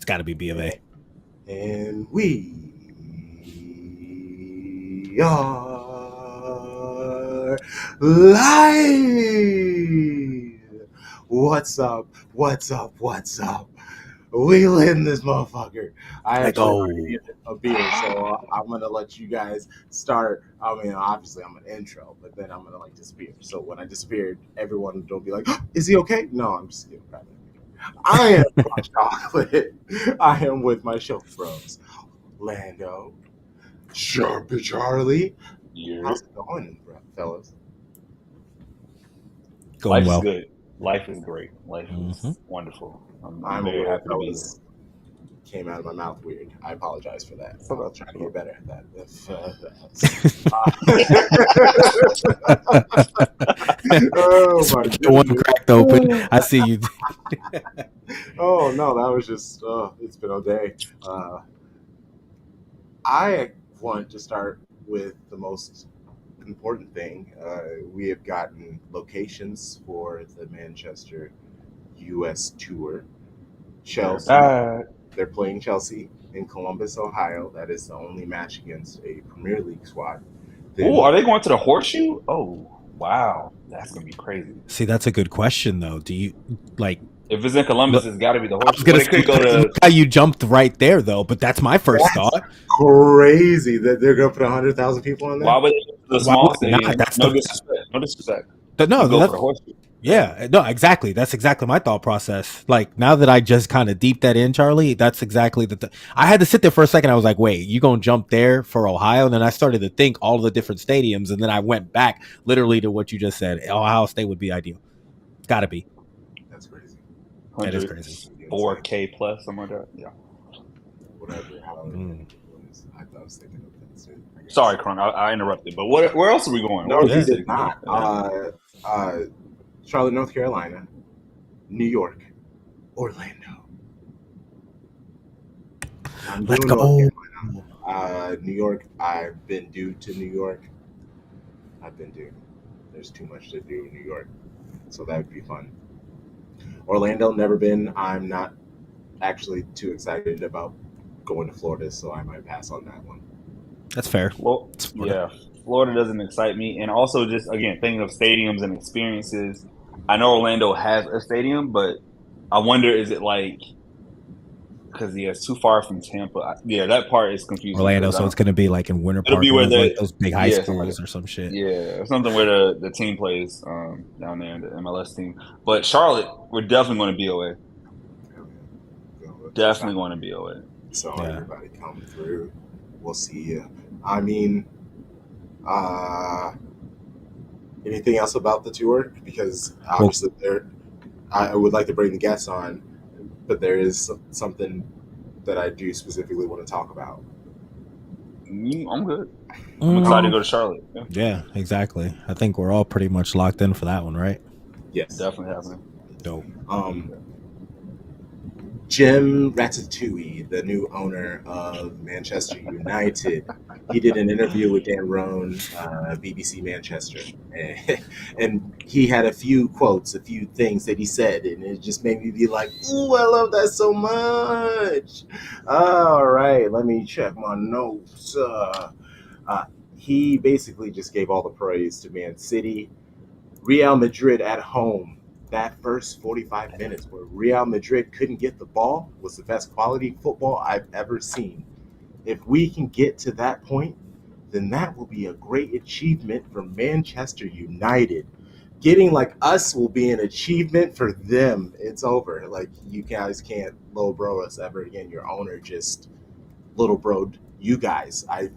It's got to be B of A. And we are live. What's up? What's up? What's up? We lit in this motherfucker. I Let actually go. already get a beer, so I'm gonna let you guys start. I mean, obviously I'm an intro, but then I'm gonna like disappear. So when I disappeared, everyone don't be like, "Is he okay?" No, I'm just kidding. I am Hot Chocolate. I am with my show bros, Lando, Sharp Charlie. How's it going, fellas? Going Life is well. good. Life is great. Life Mhm. is wonderful. I'm I'm very aware happy to be here. fellas came out of my mouth weird. I apologize for that. It's okay. I'll try to get better at that. Oh my Switch the one goodness. cracked open. I see you. Oh no, that was just it's been a day. I want to start with the most important thing. We have gotten locations for the Manchester US tour. Chelsea, they're playing Chelsea in Columbus, Ohio. That is the only match against a Premier League squad. Oh, are they going to the Horseshoe? Oh, wow. That's going to be crazy. See, that's a good question, though. Do you like? If it's in Columbus, it's got to be the I was Horseshoe. gonna But they say, could go to. look how you jumped right there, though. But that's my first That's thought. crazy that they're going to put 100,000 people on there. Why would they go to the Why small would they not? stadium? That's No the disrespect. No disrespect. no. You go for That's the Horseshoe. yeah. No, exactly. That's exactly my thought process. Like now that I just kind of deep that in, Charlie, that's exactly I had to sit there for a second. I was like, wait, you gonna jump there for Ohio? And then I started to think all the different stadiums, and then I went back literally to what you just said. Ohio State would be ideal. It's got to be. That's crazy. That is crazy. 4K plus, something like that. Yeah. Whatever. However, Mm. I was thinking of that too. I guess. Sorry, Kron. I interrupted. But where else are we going? No, Where else you is did it? not. Charlotte, North Carolina, New York, Orlando. I'm Let's doing North go. Carolina. New York, I've been due to New York. I've been due. There's too much to do in New York, so that would be fun. Orlando, never been. I'm not actually too excited about going to Florida, so I might pass on that one. That's fair. Well, yeah, Florida doesn't excite me. And also, just again, thinking of stadiums and experiences, I know Orlando has a stadium, but I wonder, is it like, because it's too far from Tampa. Yeah, that part is confusing. Orlando, so it's going to be like in Winter It'll Park, be one where of like those big high schools or some shit. Yeah, something where the team plays down there, the MLS team. But Charlotte, we're definitely going to BOA. Definitely going to BOA. So everybody come through. We'll see you. I mean, anything else about the tour? Because obviously I would like to bring the guests on, but there is something that I do specifically want to talk about. I'm good. I'm excited to go to Charlotte. Yeah, exactly. I think we're all pretty much locked in for that one, right? Yes. Definitely happening. Dope. Jim Ratatouille, the new owner of Manchester United, he did an interview with Dan Roan, BBC Manchester, and he had a few quotes, a few things that he said, and it just made me be like, "Ooh, I love that so much." All right, let me check my notes. He basically just gave all the praise to Man City, Real Madrid at home. That first 45 minutes where Real Madrid couldn't get the ball was the best quality football I've ever seen. If we can get to that point, then that will be a great achievement for Manchester United. Getting like us will be an achievement for them. It's over. Like, you guys can't low bro us ever again. Your owner just little broed you guys. I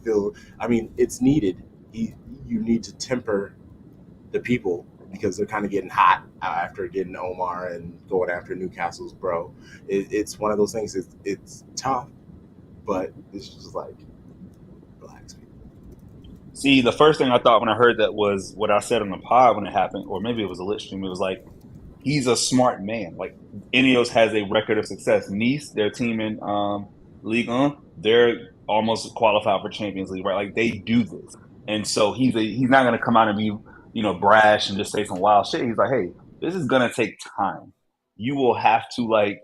mean, it's needed. You need to temper the people, because they're kind of getting hot after getting Omar and going after Newcastle's bro. It's one of those things. It's tough, but it's just like, relax, people. See, the first thing I thought when I heard that was what I said on the pod when it happened, or maybe it was a lit stream. It was like, he's a smart man. Like, Ineos has a record of success. Nice, their team in Ligue 1, they're almost qualified for Champions League, right? Like, they do this. And so he's not going to come out and be, brash and just say some wild shit. He's like, hey, this is going to take time. You will have to, like,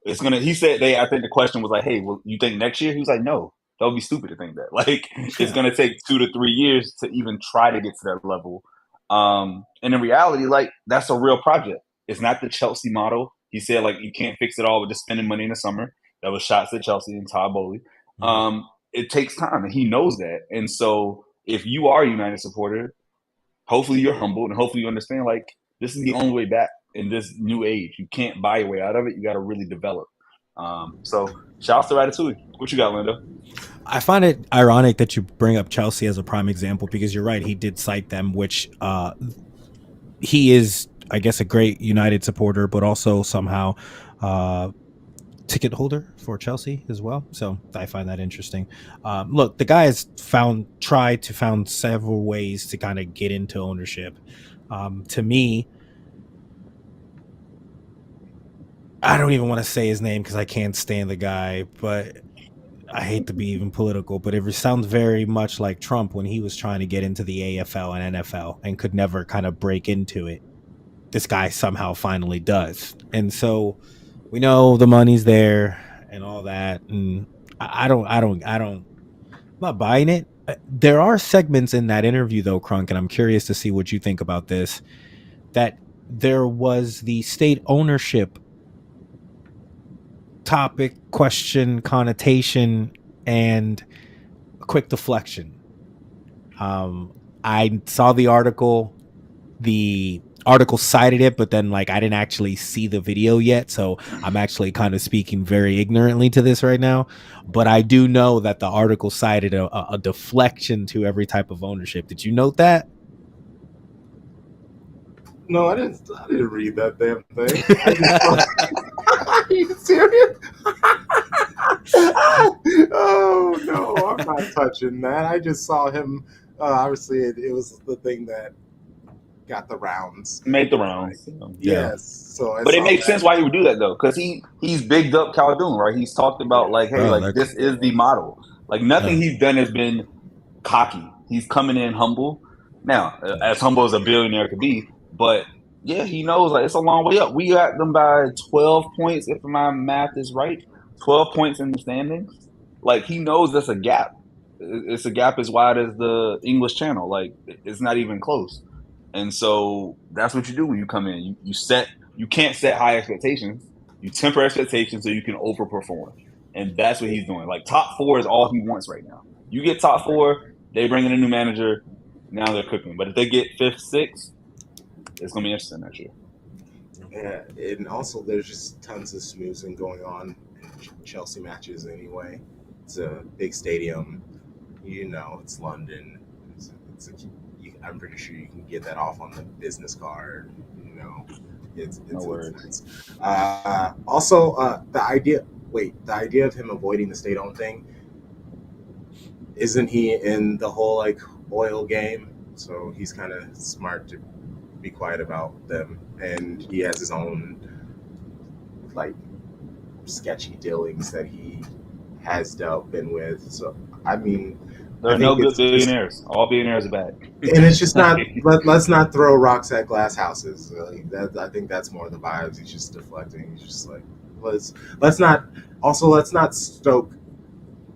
It's gonna. He said they. I think the question was like, "Hey, well, you think next year?" He was like, "No, that would be stupid to think that. Like, it's gonna take 2 to 3 years to even try to get to that level." And in reality, like that's a real project. It's not the Chelsea model. He said like you can't fix it all with just spending money in the summer. That was shots at Chelsea and Todd Bowley. It takes time, and he knows that. And so, if you are a United supporter, hopefully you're humble and hopefully you understand like this is the only way back in this new age. You can't buy your way out of it. You got to really develop. So shouts to Ratatouille. What you got, Linda? I find it ironic that you bring up Chelsea as a prime example because you're right. He did cite them, which he is, I guess, a great United supporter, but also somehow ticket holder for Chelsea as well. So I find that interesting. Look, the guy has tried to found several ways to kind of get into ownership. To me, I don't even want to say his name because I can't stand the guy, but I hate to be even political, but it sounds very much like Trump when he was trying to get into the AFL and NFL and could never kind of break into it. This guy somehow finally does. And so we know the money's there and all that. And I'm not buying it. There are segments in that interview though, Crunk, and I'm curious to see what you think about this, that there was the state ownership topic, question, connotation, and a quick deflection. I saw the article. The article cited it, but then like I didn't actually see the video yet, so I'm actually kind of speaking very ignorantly to this right now. But I do know that the article cited a deflection to every type of ownership. Did you note that? No, I didn't. I didn't read that damn thing. I just are you serious? Oh no, I'm not touching that. I just saw him. Obviously, it was the thing that got the rounds. Made the rounds. Yes. So, but it makes sense why he would do that though, because he's bigged up Calhoun, right? He's talked about like, hey, like this is the model. Like nothing he's done has been cocky. He's coming in humble. Now, as humble as a billionaire could be, but yeah, he knows like it's a long way up. We got them by 12 points, if my math is right. 12 points in the standings. Like he knows that's a gap. It's a gap as wide as the English Channel. Like it's not even close. And so that's what you do when you come in. You can't set high expectations. You temper expectations so you can overperform. And that's what he's doing. Like top 4 is all he wants right now. You get top 4, they bring in a new manager, now they're cooking. But if they get 5th, 6th, it's gonna be interesting next year. Yeah, and also there's just tons of smoozing going on in Chelsea matches anyway. It's a big stadium, it's London. I'm pretty sure you can get that off on the business card. It's nice. Also, the idea of him avoiding the state-owned thing, isn't he in the whole like oil game? So he's kind of smart to be quiet about them, and he has his own like sketchy dealings that he has been with. So I mean, there are no good billionaires. All billionaires are bad. And it's just not. Let's not throw rocks at glass houses. I think that's more the vibes. He's just deflecting. He's just like, let's not. Also, let's not stoke.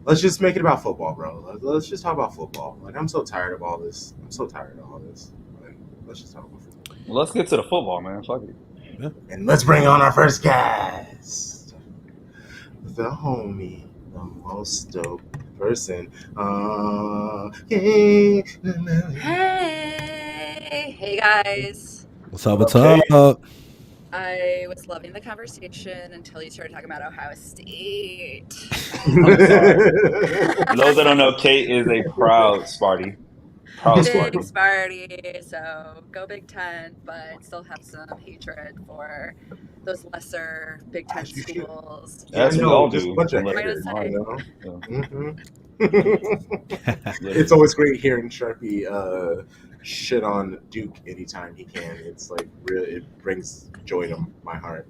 Let's just make it about football, bro. Let's just talk about football. Like I'm so tired of all this. Like, let's just talk about football. Well, let's get to the football, man. Fuck it. Yeah. And let's bring on our first guest, the homie, the most dope person. Hey guys. What's up? I was loving the conversation until you started talking about Ohio State. For those that don't know, Kate is a proud Sparty. Big Sparty, so go Big Ten, but still have some hatred for those lesser Big Ten schools. That's what we all do. It's always great hearing Sharpie shit on Duke anytime he can. It's like really, it brings joy to my heart.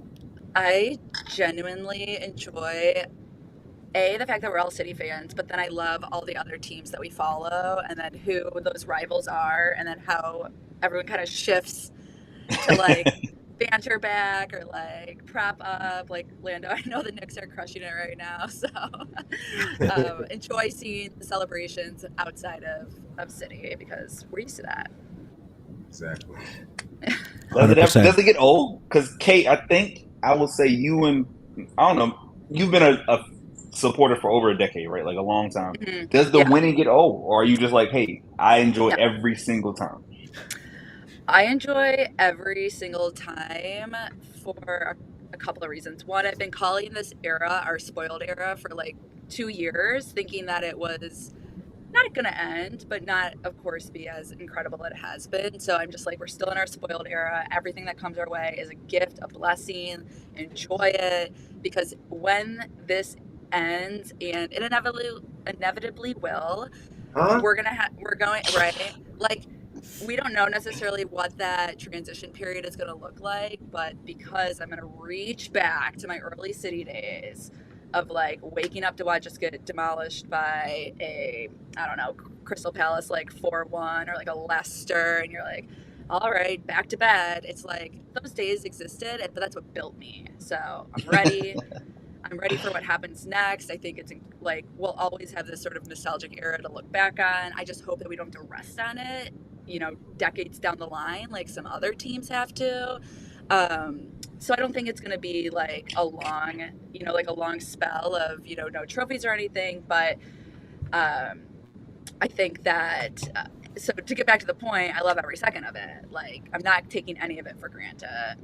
I genuinely enjoy the fact that we're all City fans, but then I love all the other teams that we follow, and then who those rivals are, and then how everyone kind of shifts to like banter back or like prop up. Like Lando, I know the Knicks are crushing it right now, so enjoy seeing the celebrations outside of city because we're used to that. Exactly. Does 100%. it get old? Because Kate, I think I will say you and I don't know. You've been a supporter for over a decade, right? Like a long time. Mm-hmm. Does the Yeah. winning get old, or are you just like, hey, I enjoy No. every single time? I enjoy every single time for a couple of reasons. One, I've been calling this era our spoiled era for like 2 years, thinking that it was not going to end, but not, of course, be as incredible as it has been. So I'm just like, we're still in our spoiled era. Everything that comes our way is a gift, a blessing. Enjoy it. Because when this ends, and it inevitably will, Huh? we're going, right? Like, we don't know necessarily what that transition period is going to look like, but because I'm going to reach back to my early city days of like waking up to watch us get demolished by a, I don't know, Crystal Palace like 4-1 or like a Leicester, and you're like, all right, back to bed. It's like those days existed, but that's what built me. So I'm ready. I'm ready for what happens next. I think it's like we'll always have this sort of nostalgic era to look back on. I just hope that we don't have to rest on it, decades down the line, like some other teams have to. So I don't think it's going to be like a long spell of, no trophies or anything. But I think that, so to get back to the point, I love every second of it. Like, I'm not taking any of it for granted.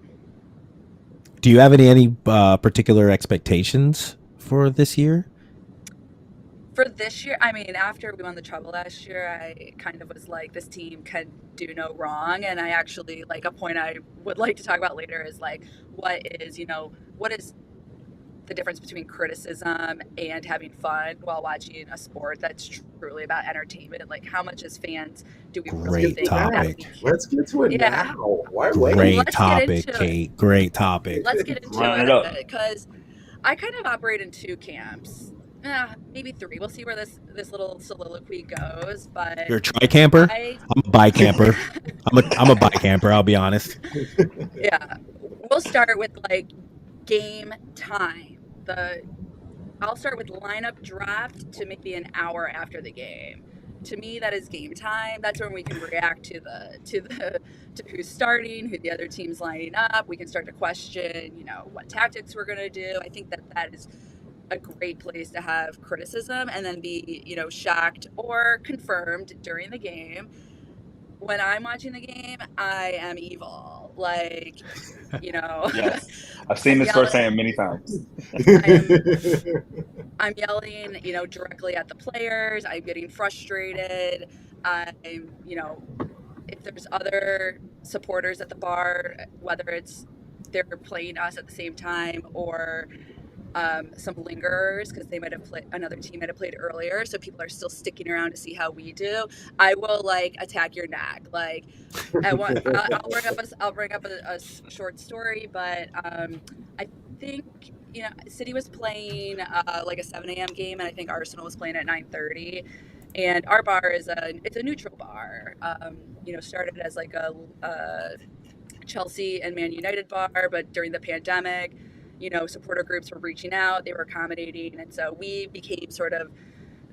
Do you have any particular expectations for this year? For this year, I mean, after we won the treble last year, I kind of was like, this team can do no wrong. And I actually, like, a point I would like to talk about later is like, what is the difference between criticism and having fun while watching a sport that's truly about entertainment? Like, how much as fans do we really Great think that topic. Let's get to it Yeah. now. Why wait? Great Let's get topic, into it. Kate. Great topic. Let's get into Run it up. it because I kind of operate in two camps. Maybe three. We'll see where this little soliloquy goes. But You're a tri-camper? I'm a bi-camper. I'm a bi-camper, I'll be honest. Yeah. We'll start with like game time. I'll start with lineup draft to maybe an hour after the game. To me, that is game time. That's when we can react to who's starting, who the other team's lining up. We can start to question, what tactics we're gonna do. I think that is a great place to have criticism and then be, shocked or confirmed during the game. When I'm watching the game, I am evil. Like, Yes, I've seen this firsthand many times. I'm yelling, directly at the players. I'm getting frustrated. I'm, if there's other supporters at the bar, whether it's they're playing us at the same time or some lingerers because they might have played, another team might have played earlier, so people are still sticking around to see how we do. I will like attack your neck. Like, I'll bring up a short story, but I think City was playing like a 7 a.m. game, and I think Arsenal was playing at 9:30. And our bar it's a neutral bar. Started as like a Chelsea and Man United bar, but during the pandemic, supporter groups were reaching out, they were accommodating, and so we became sort of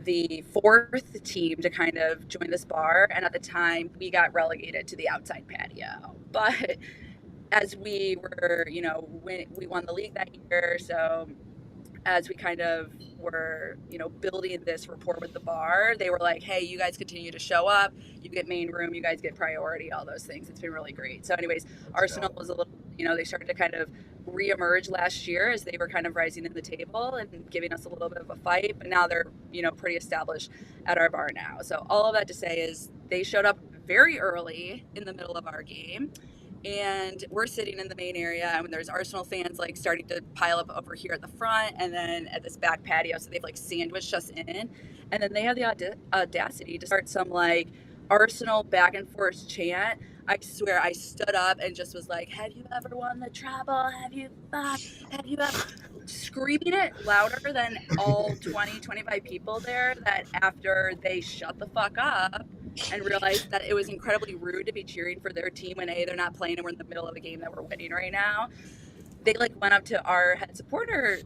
the fourth team to kind of join this bar. And at the time, we got relegated to the outside patio. But as we were, we won the league that year, so as we kind of were, building this rapport with the bar, they were like, hey, you guys continue to show up. You get main room. You guys get priority, all those things. It's been really great. So anyways, Arsenal was a little, they started to kind of reemerge last year as they were kind of rising in the table and giving us a little bit of a fight. But now they're, pretty established at our bar now. So all of that to say is they showed up very early in the middle of our game. And we're sitting in the main area, and there's Arsenal fans like starting to pile up over here at the front and then at this back patio. So they've like sandwiched us in, and then they have the audacity to start some like Arsenal back and forth chant. I swear I stood up and just was like, have you ever won the treble? Have you ever screaming it louder than all 20, 25 people there, that after they shut the fuck up, and realized that it was incredibly rude to be cheering for their team when they're not playing and we're in the middle of a game that we're winning right now. They like went up to our head supporter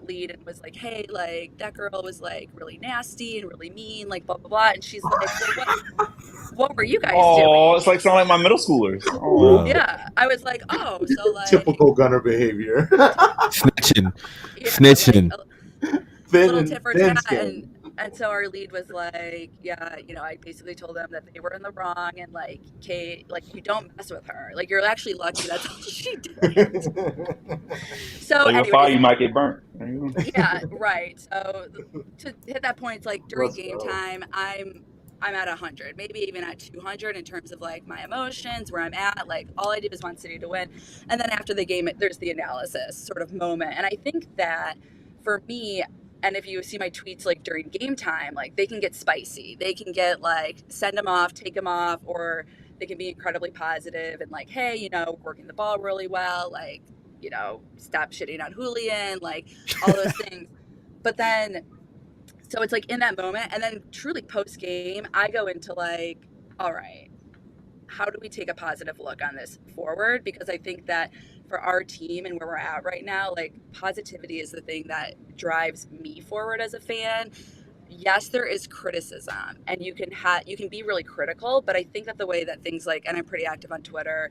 lead and was like, hey, like that girl was like really nasty and really mean, like blah blah blah. And she's like, well, what were you guys Oh, doing? it's like sounding like my middle schoolers. Bro. Yeah, I was like, oh, so like Typical gunner behavior. Snitching. yeah, Snitching. like Thin little and tit for thin tat, skin. and so our lead was like, yeah, you know, I basically told them that they were in the wrong, and like Kate, like you don't mess with her, like you're actually lucky that's all she did. So Like a fire, anyways, you might get burnt. yeah, right. So to hit that point, it's like during Let's game go. time, I'm at 100, maybe even at 200 in terms of like my emotions, where I'm at. Like all I do is want City to win, and then after the game, there's the analysis sort of moment. And I think that for me, and if you see my tweets like during game time, like they can get spicy. They can get like send them off, take them off, or they can be incredibly positive and like, hey, you know, working the ball really well, like, you know, stop shitting on Julian, like all those things. But then, so it's like in that moment, and then truly post game, I go into like, all right, how do we take a positive look on this forward? Because I think that for our team and where we're at right now, like positivity is the thing that drives me forward as a fan. Yes, there is criticism, and you can be really critical, but I think that the way that things like, and I'm pretty active on Twitter,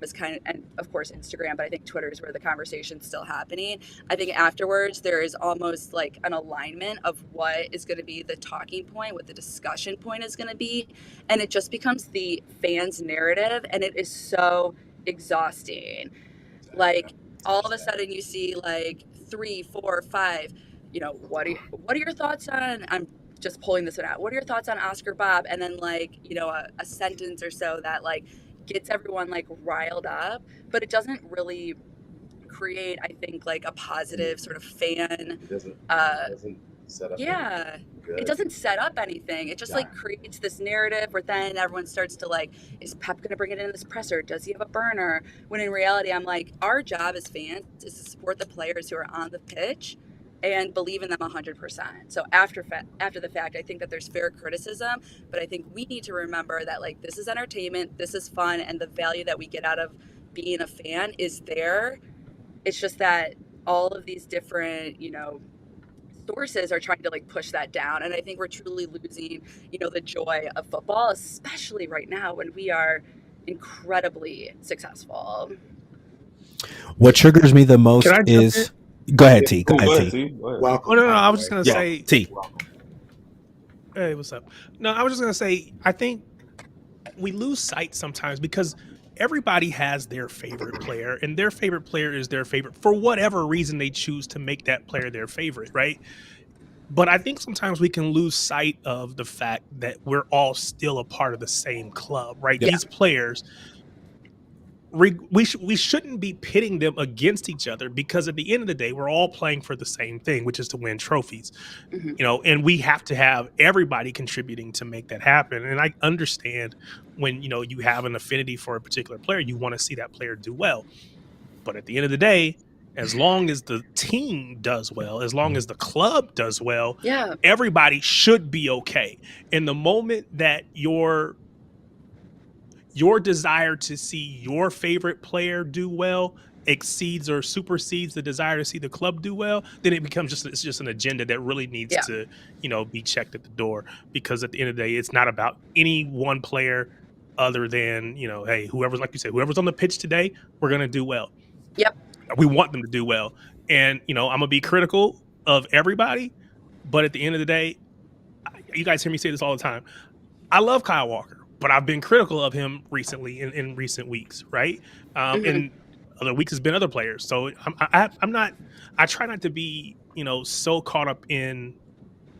is kind of, and of course Instagram, but I think Twitter is where the conversation's still happening. I think afterwards there is almost like an alignment of what is going to be the talking point, what the discussion point is going to be, and it just becomes the fans' narrative, and it is so exhausting. Like all of a sudden you see like 3, 4, 5, you know, what are your thoughts on, I'm just pulling this one out, what are your thoughts on Oscar Bob? And then like, you know, a sentence or so that like gets everyone like riled up, but it doesn't really create, I think, like a positive sort of fan It doesn't set up yeah, good. it doesn't set up anything. It just Yeah. like creates this narrative where then everyone starts to like, is Pep going to bring it in this presser? Does he have a burner? When in reality, I'm like, our job as fans is to support the players who are on the pitch and believe in them 100%. So after the fact, I think that there's fair criticism, but I think we need to remember that like this is entertainment, this is fun, and the value that we get out of being a fan is there. It's just that all of these different, you know, sources are trying to like push that down, and I think we're truly losing, you know, the joy of football, especially right now when we are incredibly successful. What triggers me the most Can I jump is go ahead, T. Go Go ahead, ahead, T. T. Go ahead. Welcome. Oh no, by I the was just way. gonna Yeah, say, T. Welcome. hey, what's up? No, I was just gonna say, I think we lose sight sometimes because everybody has their favorite player, and their favorite player is their favorite for whatever reason they choose to make that player their favorite, right? But I think sometimes we can lose sight of the fact that we're all still a part of the same club, right? Yeah. These players, we shouldn't be pitting them against each other, because at the end of the day, we're all playing for the same thing, which is to win trophies. Mm-hmm. You know, and we have to have everybody contributing to make that happen. And I understand when, you know, you have an affinity for a particular player, you want to see that player do well. But at the end of the day, as long as the team does well, as long as the club does well, Yeah, everybody should be okay. And the moment that your desire to see your favorite player do well exceeds or supersedes the desire to see the club do well, then it becomes it's just an agenda that really needs Yeah. to, you know, be checked at the door. Because at the end of the day, it's not about any one player other than, you know, hey, whoever's, like you said, whoever's on the pitch today, we're going to do well. Yep. We want them to do well. And, you know, I'm going to be critical of everybody, but at the end of the day, you guys hear me say this all the time. I love Kyle Walker, but I've been critical of him recently in recent weeks, right? And other weeks has been other players. So I'm not. I try not to be, you know, so caught up in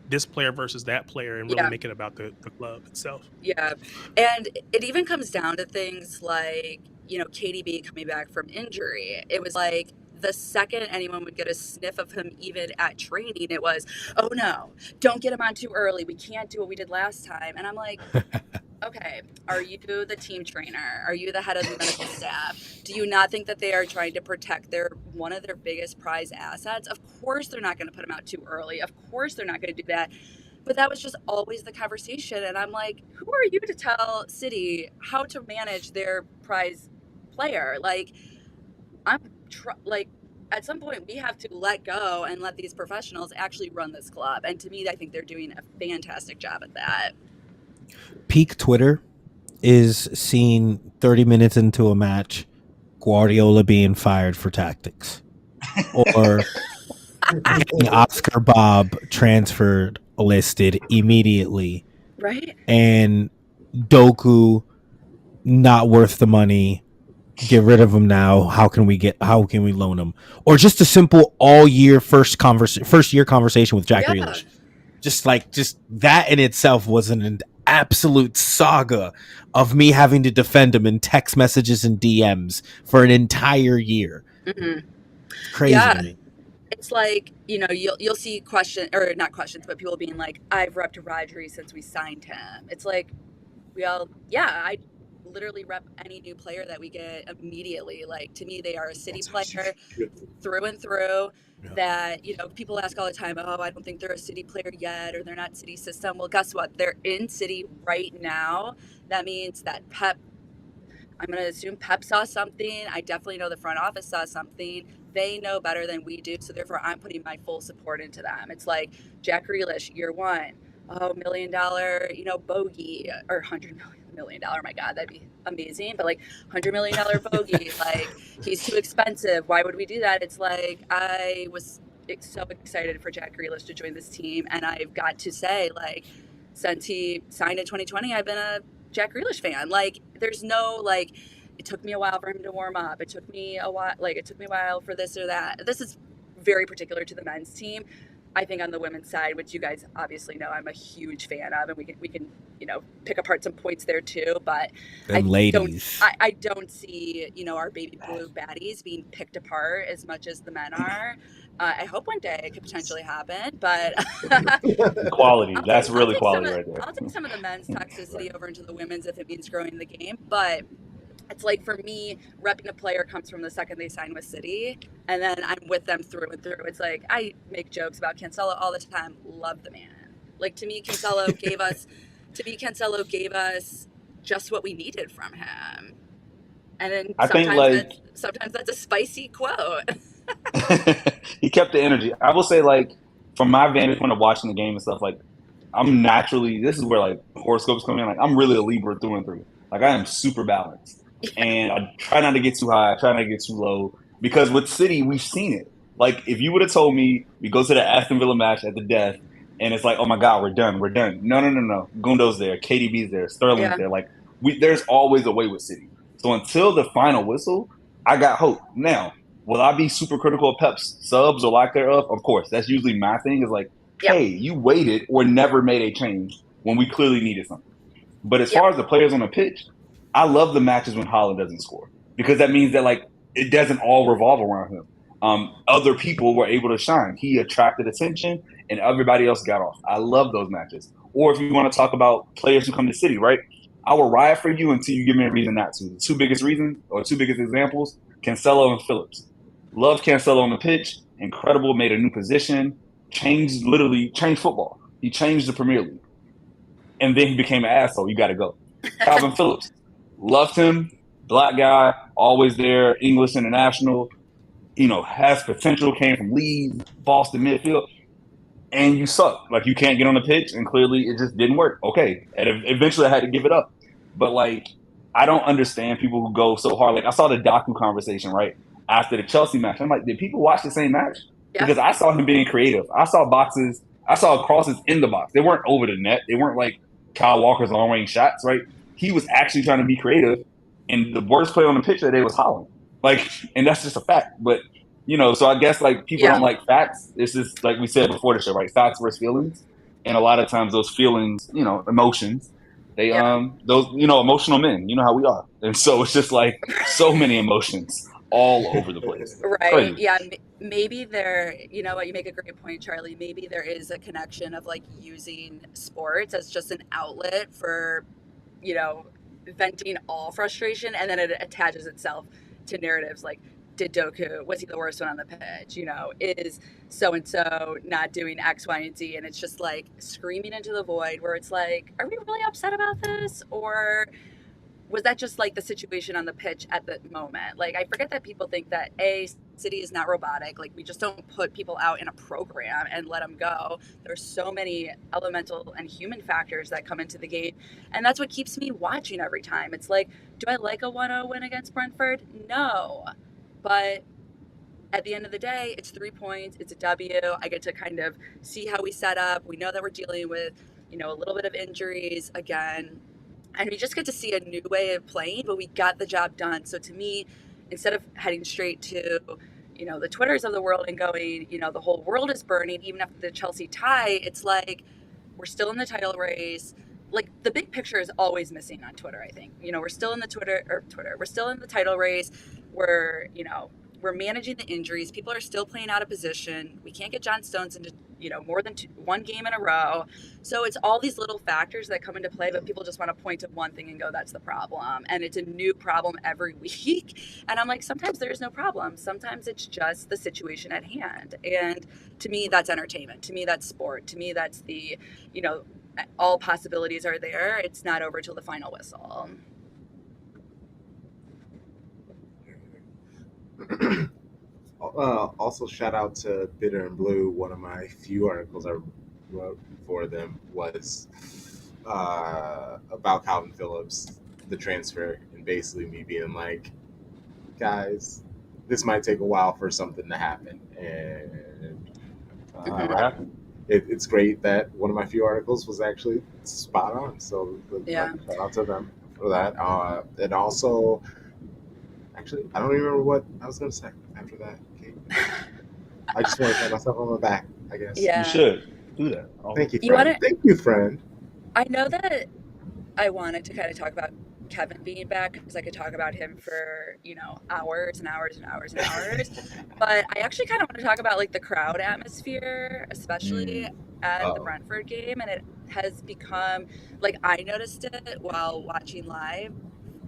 this player versus that player and really make it about the club itself. Yeah, and it even comes down to things like, you know, KDB coming back from injury. It was like the second anyone would get a sniff of him, even at training, it was, oh no, don't get him on too early. We can't do what we did last time. And I'm like, okay, are you the team trainer? Are you the head of the medical staff? Do you not think that they are trying to protect one of their biggest prize assets? Of course they're not going to put him out too early. Of course they're not going to do that. but that was just always the conversation. And I'm like, who are you to tell City how to manage their prize player? Like, like, at some point we have to let go and let these professionals actually run this club. And to me, I think they're doing a fantastic job at that. Peak Twitter is seeing 30 minutes into a match, Guardiola being fired for tactics, or Oscar Bob transferred listed immediately, Right? and Doku not worth the money. Get rid of him now. How can we loan him? Or just a simple all year first year conversation with Jack Grealish. Just that in itself was an absolute saga of me having to defend him in text messages and DMs for an entire year. Mm-hmm. Crazy to me. It's like, you'll see not questions, but people being like, I've repped Rodri since we signed him. It's like, I literally rep any new player that we get immediately. Like, to me, they are a City player through and through. Yeah. That, people ask all the time, oh, I don't think they're a City player yet, or they're not City system. Well, guess what? They're in City right now. That means that I'm going to assume Pep saw something. I definitely know the front office saw something. They know better than we do. So therefore, I'm putting my full support into them. It's like Jack Grealish, year one. Oh, $1 million, bogey, or $100 million. My God, that'd be amazing. But like $100 million bogey, like, he's too expensive. Why would we do that? It's like, I was so excited for Jack Grealish to join this team. And I've got to say, like, since he signed in 2020, I've been a Jack Grealish fan. Like, there's no, like, it took me a while for him to warm up. It took me a while for this or that. This is very particular to the men's team. I think on the women's side, which you guys obviously know I'm a huge fan of, and we can pick apart some points there too. But I don't see our baby blue baddies being picked apart as much as the men are. I hope one day it could potentially happen, but quality. That's really quality right there. I'll take some of the men's toxicity over into the women's if it means growing the game, but it's like, for me, repping a player comes from the second they sign with City, and then I'm with them through and through. It's like, I make jokes about Cancelo all the time. Love the man. Like, to me, Cancelo gave us just what we needed from him. And then sometimes that's a spicy quote. He kept the energy. I will say, like, from my vantage point of watching the game and stuff, like, I'm naturally, this is where, like, horoscopes come in. Like, I'm really a Libra through and through. Like, I am super balanced. And I try not to get too high. I try not to get too low. Because with City, we've seen it. Like, if you would have told me we go to the Aston Villa match at the death, and it's like, oh, my God, we're done. No. Gundo's there. KDB's there. Sterling's there. Like, there's always a way with City. So until the final whistle, I got hope. Now, will I be super critical of Pep's subs or lack thereof? Of course. That's usually my thing, is like, hey, you waited or never made a change when we clearly needed something. But as far as the players on the pitch, I love the matches when Haaland doesn't score, because that means that, like, it doesn't all revolve around him. Other people were able to shine. He attracted attention, and everybody else got off. I love those matches. Or if you want to talk about players who come to City, right? I will ride for you until you give me a reason not to. The two biggest examples, Cancelo and Phillips. Love Cancelo on the pitch. Incredible. Made a new position. Changed football. He changed the Premier League. And then he became an asshole. You got to go. Calvin Phillips. Loved him. Black guy. Always there. English international. Has potential. Came from Leeds. Boston midfield. And you suck. Like, you can't get on the pitch. And clearly it just didn't work. Okay. And eventually I had to give it up. But, like, I don't understand people who go so hard. Like, I saw the Doku conversation, right? After the Chelsea match. I'm like, did people watch the same match? Yeah. Because I saw him being creative. I saw crosses in the box. They weren't over the net. They weren't like Kyle Walker's long-range shots, right? He was actually trying to be creative. And the worst player on the pitch that day was Haaland. Like, and that's just a fact. But, so I guess, like, people don't like facts. It's just, like we said before the show, right? Facts versus feelings. And a lot of times those feelings, emotions, they, those, emotional men, how we are. And so it's just like so many emotions all over the place. Right. Crazy. Yeah. Maybe there, you make a great point, Charlie. Maybe there is a connection of, like, using sports as just an outlet for, venting all frustration. And then it attaches itself to narratives like did Doku, was he the worst one on the pitch? You know, is so and so not doing X, Y, and Z? And it's just like screaming into the void where it's like, are we really upset about this? Or was that just like the situation on the pitch at the moment? Like, I forget that people think that City is not robotic. Like, we just don't put people out in a program and let them go. There's so many elemental and human factors that come into the game, and that's what keeps me watching every time. It's like, do I like a 1-0 win against Brentford? No, but at the end of the day, it's 3 points. It's a W. I get to kind of see how we set up. We know that we're dealing with, a little bit of injuries again, and we just get to see a new way of playing, but we got the job done. So to me, instead of heading straight to, the Twitters of the world and going, the whole world is burning, even after the Chelsea tie, it's like we're still in the title race. Like, the big picture is always missing on Twitter, I think. We're still in the we're still in the title race. We're managing the injuries. People are still playing out of position. We can't get John Stones into, more than one game in a row. So it's all these little factors that come into play, but people just want to point to one thing and go, that's the problem. And it's a new problem every week. And I'm like, sometimes there's no problem. Sometimes it's just the situation at hand. And to me, that's entertainment. To me, that's sport. To me, that's the, all possibilities are there. It's not over till the final whistle. Also, shout out to Bitter and Blue. One of my few articles I wrote for them was about Calvin Phillips, the transfer, and basically me being like, guys, this might take a while for something to happen. And it's great that one of my few articles was actually spot on. So shout out to them for that. And also, actually, I don't even remember what I was going to say after that. I just want to pat myself on my back, I guess. Yeah. You should do that. Thank you, friend. Thank you, friend. I know that I wanted to kind of talk about Kevin being back because I could talk about him for, hours and hours and hours and hours. But I actually kind of want to talk about, like, the crowd atmosphere, especially at the Brentford game. And it has become, like, I noticed it while watching live.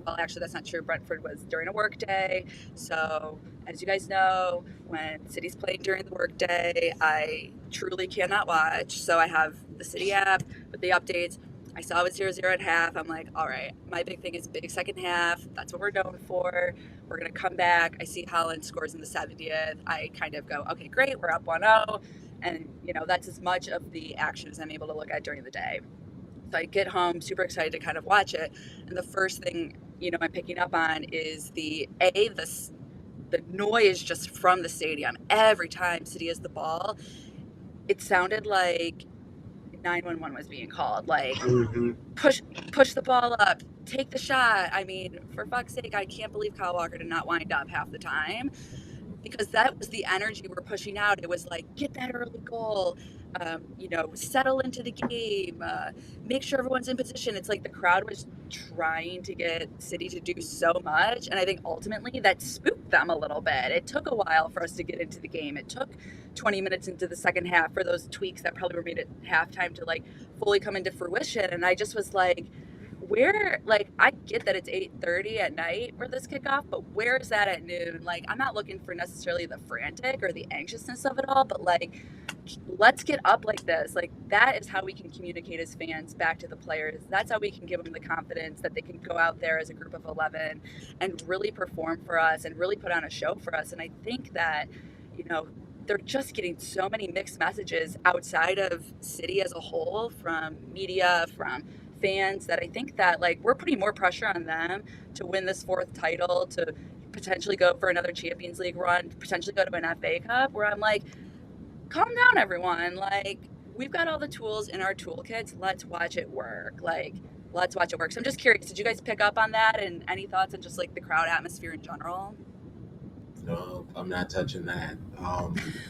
Well, actually, that's not true. Brentford was during a work day. So, as you guys know, when City's playing during the work day, I truly cannot watch. So I have the City app with the updates. I saw it was 0-0 at half. I'm like, all right, my big thing is big second half. That's what we're known for. We're going to come back. I see Haaland scores in the 70th. I kind of go, okay, great. We're up 1-0. And, that's as much of the action as I'm able to look at during the day. So I get home super excited to kind of watch it. And the first thing, I'm picking up on is the noise just from the stadium. Every time City has the ball, it sounded like 911 was being called. Like, push the ball up, take the shot. I mean, for fuck's sake, I can't believe Kyle Walker did not wind up half the time, because that was the energy we're pushing out. It was like, get that early goal, settle into the game, make sure everyone's in position. It's like the crowd was trying to get City to do so much, and I think ultimately that spooked them a little bit. It took a while for us to get into the game. It took 20 minutes into the second half for those tweaks that probably were made at halftime to, like, fully come into fruition. And I just was like, I get that it's 8:30 at night for this kickoff, but where is that at noon? Like, I'm not looking for necessarily the frantic or the anxiousness of it all, but, like, let's get up like this. Like, that is how we can communicate as fans back to the players. That's how we can give them the confidence that they can go out there as a group of 11 and really perform for us and really put on a show for us. And I think that, they're just getting so many mixed messages outside of City as a whole, from media, from fans, that I think that, like, we're putting more pressure on them to win this fourth title, to potentially go for another Champions League run, potentially go to an FA Cup, where I'm like, calm down, everyone. Like, we've got all the tools in our toolkits. Let's watch it work. Let's watch it work. So I'm just curious, did you guys pick up on that, and any thoughts on just, like, the crowd atmosphere in general? No, I'm not touching that.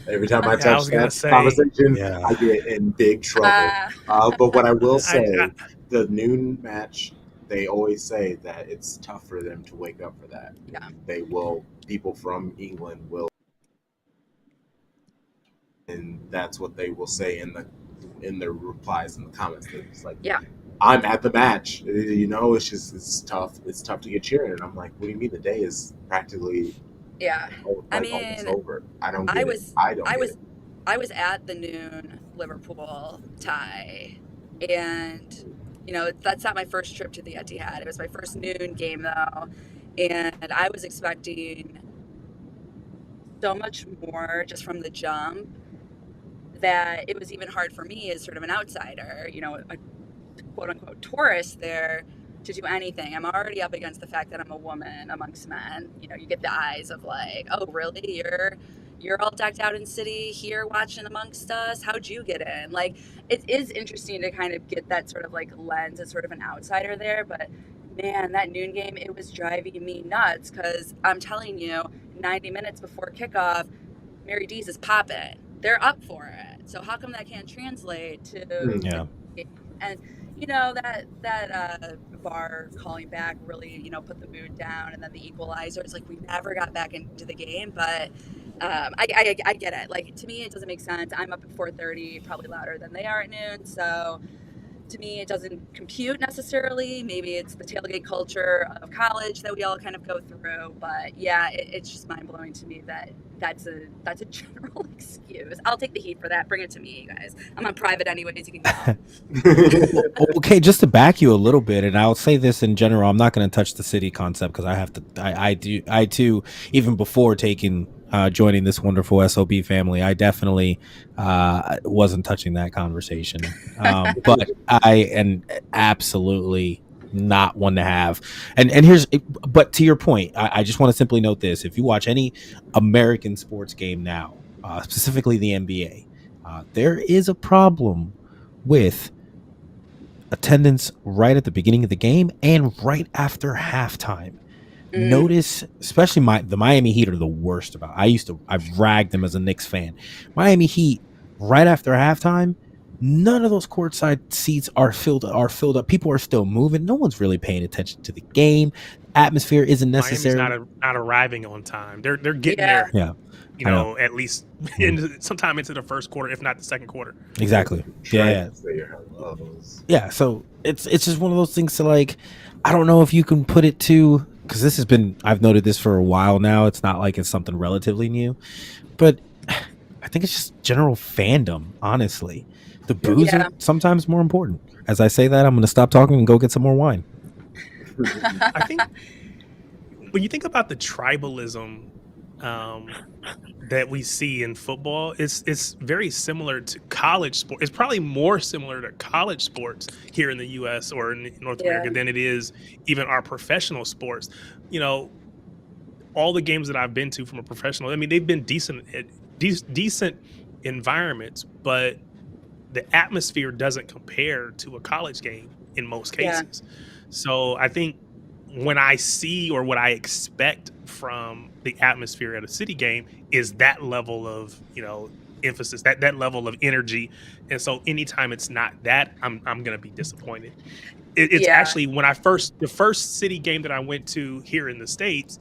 Every time I touch that conversation, I get in big trouble. But what I will say, the noon match, they always say that it's tough for them to wake up for that. Yeah. People from England will, and that's what they will say in their replies in the comments. They're just like, yeah, I'm at the match. It's tough. It's tough to get cheering. And I'm like, what do you mean? The day is practically Yeah. I Like almost mean, over. I don't I get it. was I don't I get was it. I was at the noon Liverpool tie, and that's not my first trip to the Etihad. It was my first noon game though, and I was expecting so much more just from the jump that it was even hard for me as sort of an outsider, a quote unquote tourist there, to do anything. I'm already up against the fact that I'm a woman amongst men. You get the eyes of like, oh, really? You're all decked out in city here watching amongst us. How'd you get in? Like, it is interesting to kind of get that sort of like lens as sort of an outsider there. But man, that noon game, it was driving me nuts because I'm telling you, 90 minutes before kickoff, Mary D's is popping. They're up for it. So how come that can't translate to Yeah. and that VAR calling back really put the mood down, and then the equalizer. It's like we never got back into the game, but I get it. Like, to me, it doesn't make sense. I'm up at 4:30, probably louder than they are at noon, so to me, it doesn't compute necessarily. Maybe it's the tailgate culture of college that we all kind of go through. But yeah, it's just mind blowing to me that that's a general excuse. I'll take the heat for that. Bring it to me, you guys. I'm on private anyways. You can go. Okay, just to back you a little bit, and I'll say this in general, I'm not going to touch the city concept because I have to. I too, even before joining this wonderful SOB family, I definitely wasn't touching that conversation. But and absolutely not one to have. And but to your point, I just want to simply note this: if you watch any American sports game now, specifically the NBA, there is a problem with attendance right at the beginning of the game and right after halftime. Notice, especially the Miami Heat are the worst about. I've ragged them as a Knicks fan. Miami Heat right after halftime, none of those courtside seats are filled up. People are still moving. No one's really paying attention to the game. Atmosphere isn't necessary. Miami's not arriving on time. They're getting Yeah. there. Yeah. At least sometime into the first quarter, if not the second quarter. Exactly. Yeah. Yeah. So it's just one of those things to like. I don't know if you can put it to, because I've noted this for a while now. It's not like it's something relatively new, but I think it's just general fandom. Honestly, the booze are sometimes more important. As I say that, I'm going to stop talking and go get some more wine. I think when you think about the tribalism that we see in football, it's very similar to college sport. It's probably more similar to college sports here in the U.S. or in North America than it is even our professional sports. All the games that I've been to from a professional, I mean, they've been decent environments, but the atmosphere doesn't compare to a college game in most cases. So I think when I see or what I expect from the atmosphere at a city game is that level of, emphasis, that level of energy. And so anytime it's not that, I'm going to be disappointed. It's actually the first city game that I went to here in the States,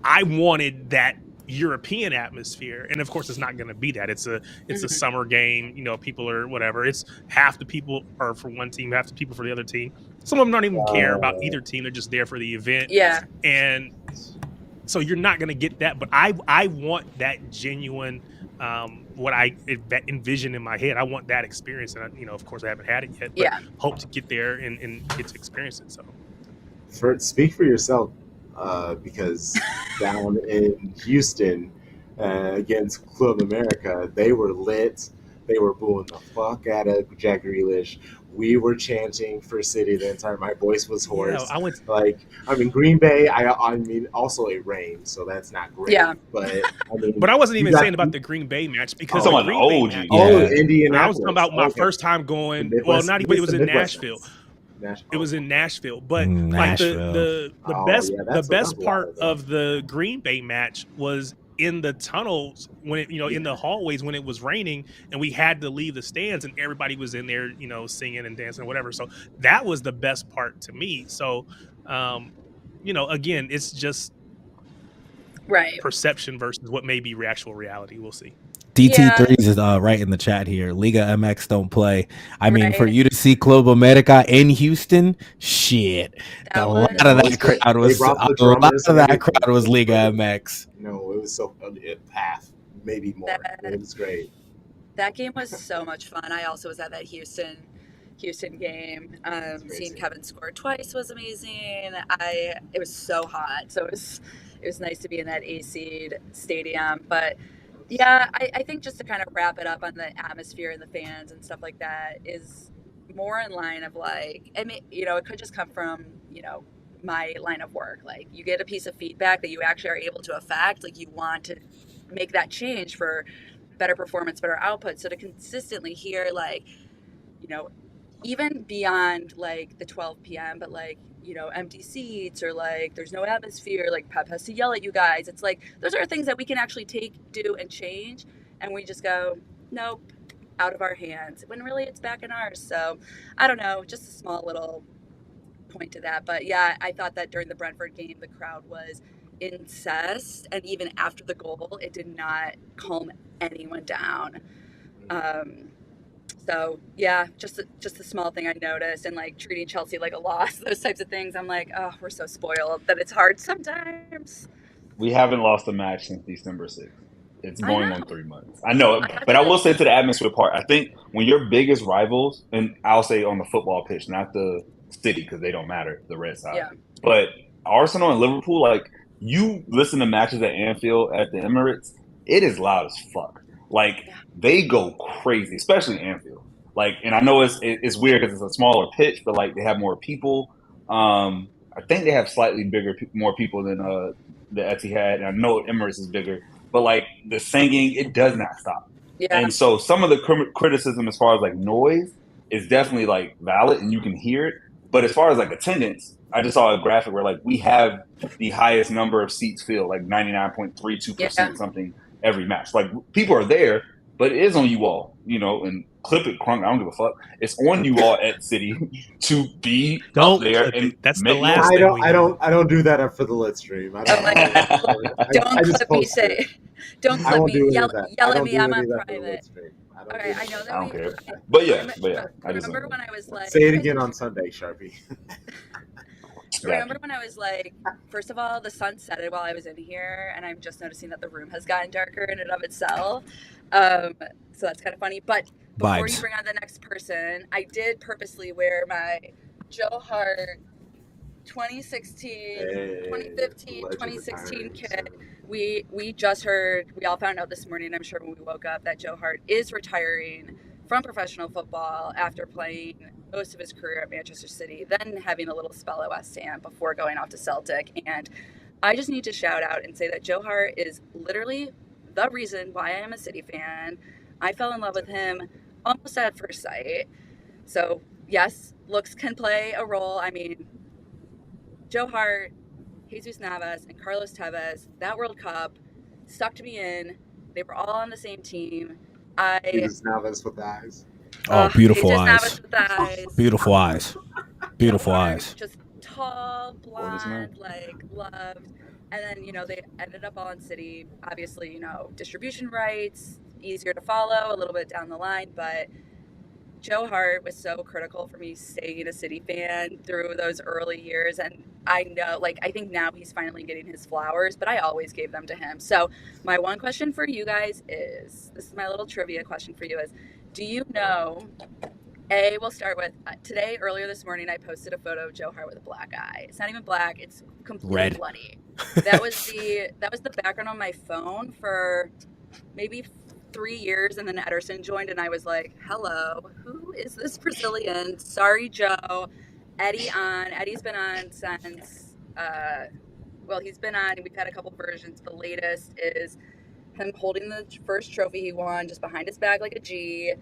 I wanted that European atmosphere, and of course it's not going to be that. It's a summer game, people are whatever. It's half the people are for one team, half the people for the other team. Some of them don't even care about either team. They're just there for the event. And so you're not going to get that, but I want that genuine what I envision in my head. I want that experience, and of course I haven't had it yet, but hope to get there and get to experience it. So Speak for yourself, because down in Houston against Club America, they were lit. They were booing the fuck out of Jack Grealish. We were chanting for City the entire. My voice was hoarse. Green Bay. I mean, also it rained, so that's not great. But I wasn't even saying about the Green Bay match because someone Green Bay match. Indianapolis. I was talking about my first time going. Well, not even. It was in Nashville. It was in Nashville, but like the best part of the Green Bay match was in the tunnels when it, in the hallways when it was raining and we had to leave the stands and everybody was in there, singing and dancing or whatever. So that was the best part to me. So, again, it's just perception versus what may be actual reality. We'll see. DT3 is right in the chat here. Liga MX don't play. I mean, for Right. you to see Club America in Houston, shit. That A lot was- of that crowd was They brought the a lot drummers of and that everything. crowd was It was Liga great. MX. No, it was so half, maybe more. It was great. That game was so much fun. I also was at that Houston game. crazy. Seeing Kevin score twice was amazing. It was so hot, so it was nice to be in that AC'd stadium. But yeah, I think just to kind of wrap it up on the atmosphere and the fans and stuff like that is more in line of like, I mean, it could just come from my line of work. Like you get a piece of feedback that you actually are able to affect. Like you want to make that change for better performance, better output. So to consistently hear like, even beyond like the 12 p.m., but like, empty seats or like there's no atmosphere, like Pep has to yell at you guys. It's like, those are things that we can actually do, and change. And we just go, nope, out of our hands, when really it's back in ours. So I don't know, just a small little point to that. But yeah, I thought that during the Brentford game, the crowd was incensed. And even after the goal, it did not calm anyone down. So yeah, just a small thing I noticed, and like treating Chelsea like a loss, those types of things. I'm like, oh, we're so spoiled that it's hard sometimes. We haven't lost a match since December 6th. It's I going know. on 3 months. I know, I have but I to- will say to the atmosphere part, I think when your biggest rivals, and I'll say on the football pitch, not the city because they don't matter, the red side, Yeah. but Arsenal and Liverpool, like you listen to matches at Anfield, at the Emirates, it is loud as fuck. Like Yeah. they go crazy, especially Anfield. Like, and I know it's weird because it's a smaller pitch, but like they have more people. I think they have slightly more people than the Etihad, and I know Emirates is bigger, but like the singing, it does not stop. Yeah. And so some of the criticism as far as like noise is definitely like valid, and you can hear it. But as far as like attendance, I just saw a graphic where like we have the highest number of seats filled, like 99.32% Yeah. something every match. Like people are there, but it is on you all, and clip it, crunk. I don't give a fuck. It's on you all at City to be Don't up there clip and it. That's the make last noise. thing we I need. don't do that for the lit stream. I don't. Oh my God. Don't I just clip me. post it. Say, don't I clip won't me. do any Yell of that. yell I at don't me. do I'm any on of that for the lit private. stream. I don't All do right, that. I know that I don't we. care. But yeah, I just remember when I was like, Say it again on Sunday, Sharpie. Remember when I was like, first of all, the sun set it while I was in here, and I'm just noticing that the room has gotten darker in and of itself. So that's kind of funny. But before you Vibes. bring on the next person, I did purposely wear my Joe Hart 2016, 2015, 2016 kit. We just heard, we all found out this morning, I'm sure when we woke up, that Joe Hart is retiring from professional football after playing most of his career at Manchester City, then having a little spell at West Ham before going off to Celtic. And I just need to shout out and say that Joe Hart is literally the reason why I am a City fan. I fell in love with him almost at first sight. So yes, looks can play a role. I mean, Joe Hart, Jesus Navas, and Carlos Tevez, that World Cup sucked me in. They were all on the same team. Jesus Navas with eyes. Oh, beautiful Jesus eyes. Navas with eyes. Beautiful eyes. Beautiful Joe Hart, eyes. just tall, Gorgeous man. blonde, like loved. And then, they ended up all in City. Obviously, distribution rights, easier to follow a little bit down the line, but Joe Hart was so critical for me staying a City fan through those early years. And I know, I think now he's finally getting his flowers, but I always gave them to him. So my one question for you guys is, this is my little trivia question for you is, do you know, we'll start with, today, earlier this morning, I posted a photo of Joe Hart with a black eye. It's not even black, it's completely Red. bloody. That was the background on my phone for maybe 3 years, and then Ederson joined, and I was like, hello, who is this Brazilian? Sorry, Joe. Eddie's been on since, he's been on, we've had a couple versions. The latest is him holding the first trophy he won just behind his back like a G.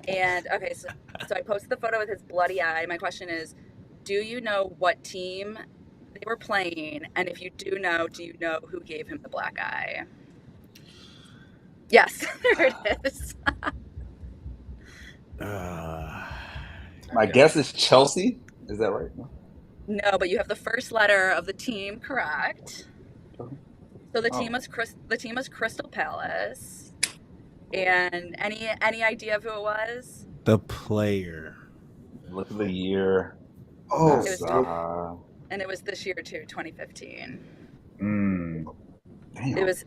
And okay, so I posted the photo with his bloody eye. My question is, do you know what team they were playing? And if you do know who gave him the black eye? Yes, there it is. My guess is Chelsea. Is that right? No, but you have the first letter of the team correct. So the team was Crystal Palace. And any idea of who it was? The player. Look at the year. Oh, It was That's, and it was this year too, 2015. damn. It was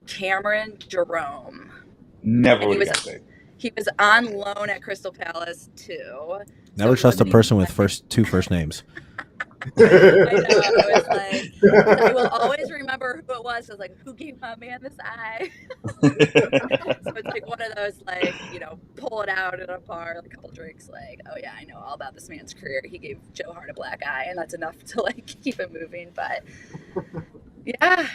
Cameron Jerome. Never And would have got that. he was on loan at Crystal Palace too. Never So trust a he person with wasn't two first names. I know. I was like, I will always remember who it was. I was like, who gave my man this eye? So it's like one of those, like, pull it out at a bar, a couple drinks, like, oh yeah, I know all about this man's career. He gave Joe Hart a black eye, and that's enough to like keep it moving. But yeah,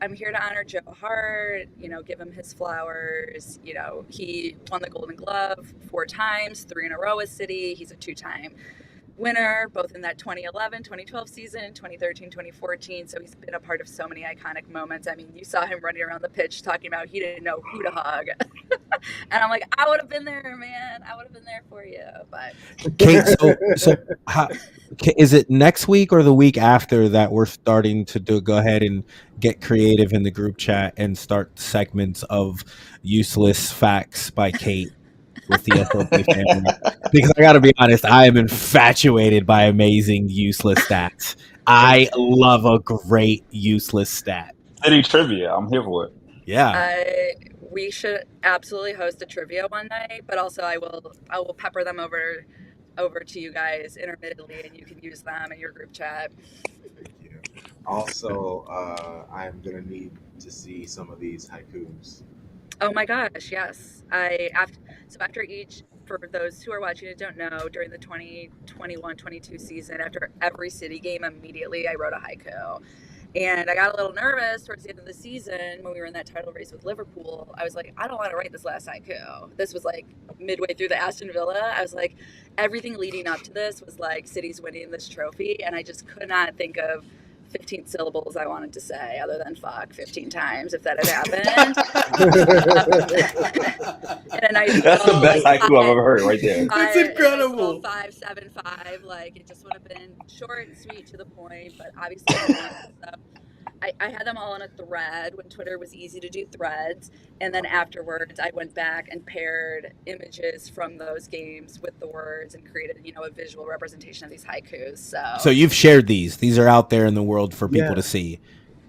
I'm here to honor Joe Hart. Give him his flowers. He won the Golden Glove 4 times, 3 in a row with City. He's a 2-time winner, both in that 2011, 2012 season, 2013, 2014. So he's been a part of so many iconic moments. I mean, you saw him running around the pitch talking about he didn't know who to hug. And I'm like, I would have been there, man. I would have been there for you. But Kate, so is it next week or the week after that we're starting to go ahead and get creative in the group chat and start segments of useless facts by Kate with the SOP family? Because I got to be honest, I am infatuated by amazing useless stats. I love a great useless stat. City trivia. I'm here for it. Yeah. We should absolutely host a trivia one night, but also I will pepper them over to you guys intermittently, and you can use them in your group chat. Thank you. Also, I'm gonna need to see some of these haikus. Oh my gosh, yes. After each, for those who are watching and don't know, during the 2021-22 season, after every City game, immediately I wrote a haiku. And I got a little nervous towards the end of the season when we were in that title race with Liverpool. I was like, I don't want to write this last haiku. This was like midway through the Aston Villa. I was like, everything leading up to this was like City's winning this trophy. And I just could not think of 15 syllables I wanted to say other than fuck 15 times if that had happened. And a nice That's the little, best like, haiku I've ever heard right there. That's incredible. 575, like it just would have been short and sweet to the point, but obviously I had them all on a thread when Twitter was easy to do threads, and then afterwards I went back and paired images from those games with the words and created a visual representation of these haikus. So you've shared these are out there in the world for people to see.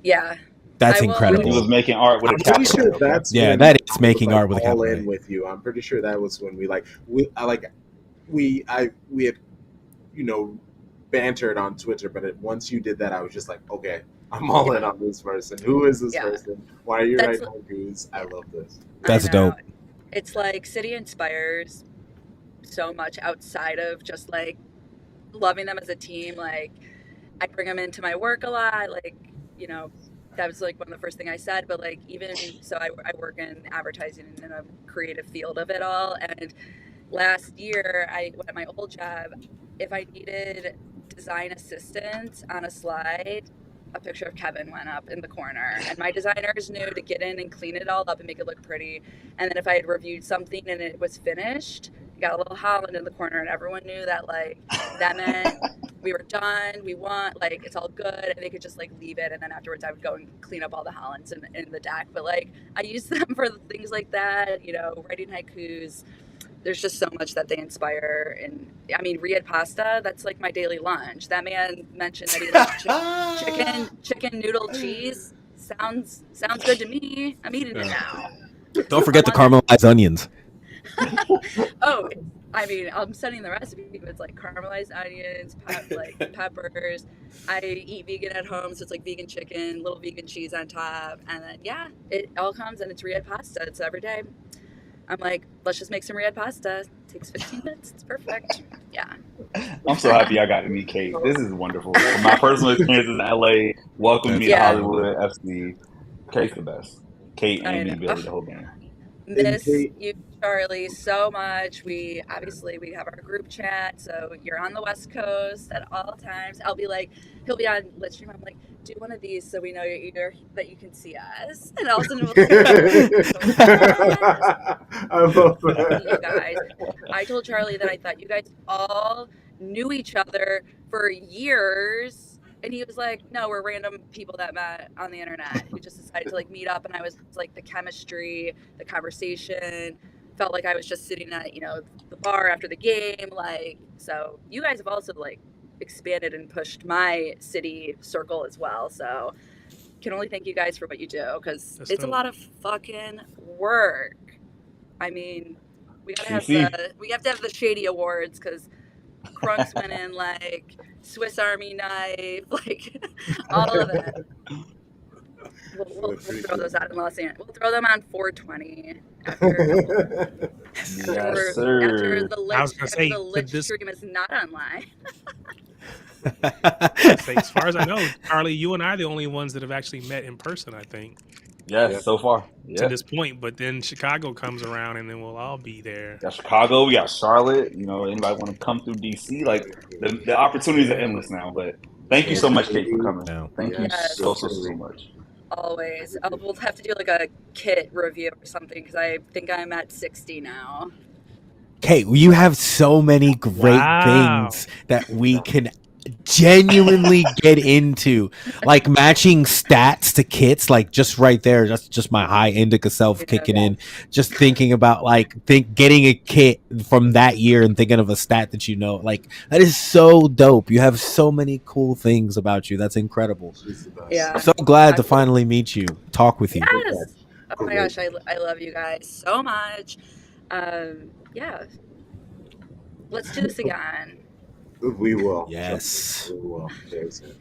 Yeah, that's I will- incredible. He was making art with a I'm pretty capital. sure that's Yeah, when that I is making was, art with a all capital. in with you. I'm pretty sure that was when we had bantered on Twitter, but once you did that, I was just like, okay, I'm all in on this person. Who is this person? Why are you writing haikus? I love this. That's I know. dope. It's like City inspires so much outside of just like loving them as a team. Like I bring them into my work a lot. Like, that was like one of the first things I said, but like even so I work in advertising and in a creative field of it all. And last year at my old job, if I needed design assistance on a slide, a picture of Kevin went up in the corner, and my designers knew to get in and clean it all up and make it look pretty. And then if I had reviewed something and it was finished, got a little Holland in the corner, and everyone knew that like that meant we were done, we won, like it's all good, and they could just like leave it. And then afterwards I would go and clean up all the Hollands in the deck. But like I use them for things like that, writing haikus. There's just so much that they inspire. And I mean, Riyadh pasta, that's like my daily lunch. That man mentioned that he likes chicken noodle cheese. Sounds good to me. I'm eating it now. Don't forget the caramelized onions. Oh, I mean, I'm sending the recipe. It's like caramelized onions, peppers. I eat vegan at home, so it's like vegan chicken, little vegan cheese on top. And then, it all comes, and it's Riyadh pasta. It's every day. I'm like, let's just make some Riyadh pasta. It takes 15 minutes. It's perfect. Yeah. I'm so happy I got to meet Kate. This is wonderful. From my personal experiences in LA, welcome me to Hollywood FC. Kate's the best. Kate, Amy, Billy, the whole gang. Miss you, Charlie, so much. We have our group chat, so you're on the West Coast at all times. I'll be like, he'll be on Litstream. I'm like, do one of these so we know that you can see us. And also, I love that. You guys. I told Charlie that I thought you guys all knew each other for years, And he was like, no, we're random people that met on the internet who just decided to like meet up. And I was like, the chemistry, the conversation felt like I was just sitting at, the bar after the game. Like, so you guys have also like expanded and pushed my city circle as well. So can only thank you guys for what you do, because That's it's a dope. lot of fucking work. I mean, we have CC. to have the shady awards, because Crunks went in like Swiss Army knife, like all of that. We'll throw those out in Los Angeles. We'll throw them on 420 after Yes, sir. after the I was lich, gonna after say, the lich could this- stream is not online. Say, as far as I know, Charlie, you and I are the only ones that have actually met in person, I think, Yes, Yeah. so far. to Yeah. this point. But then Chicago comes around, and then we'll all be there. We got Chicago, we got Charlotte. Anybody want to come through DC? Like the opportunities are endless now. But thank you so much, Kate, for coming. Yeah. Thank you Yes. so much. Always. We'll have to do like a kit review or something, because I think I'm at 60 now. Kate, you have so many great Wow. things that we can genuinely get into, like matching stats to kits, like just right there. That's just my high indica self kicking in. Just thinking about getting a kit from that year and thinking of a stat that like that is so dope. You have so many cool things about you. That's incredible. She's the best. Yeah. I'm so glad to finally meet you, talk with you. Yes. Oh my gosh, I love you guys so much. Yeah. Let's do this again. We will. Yes. We will. Jason.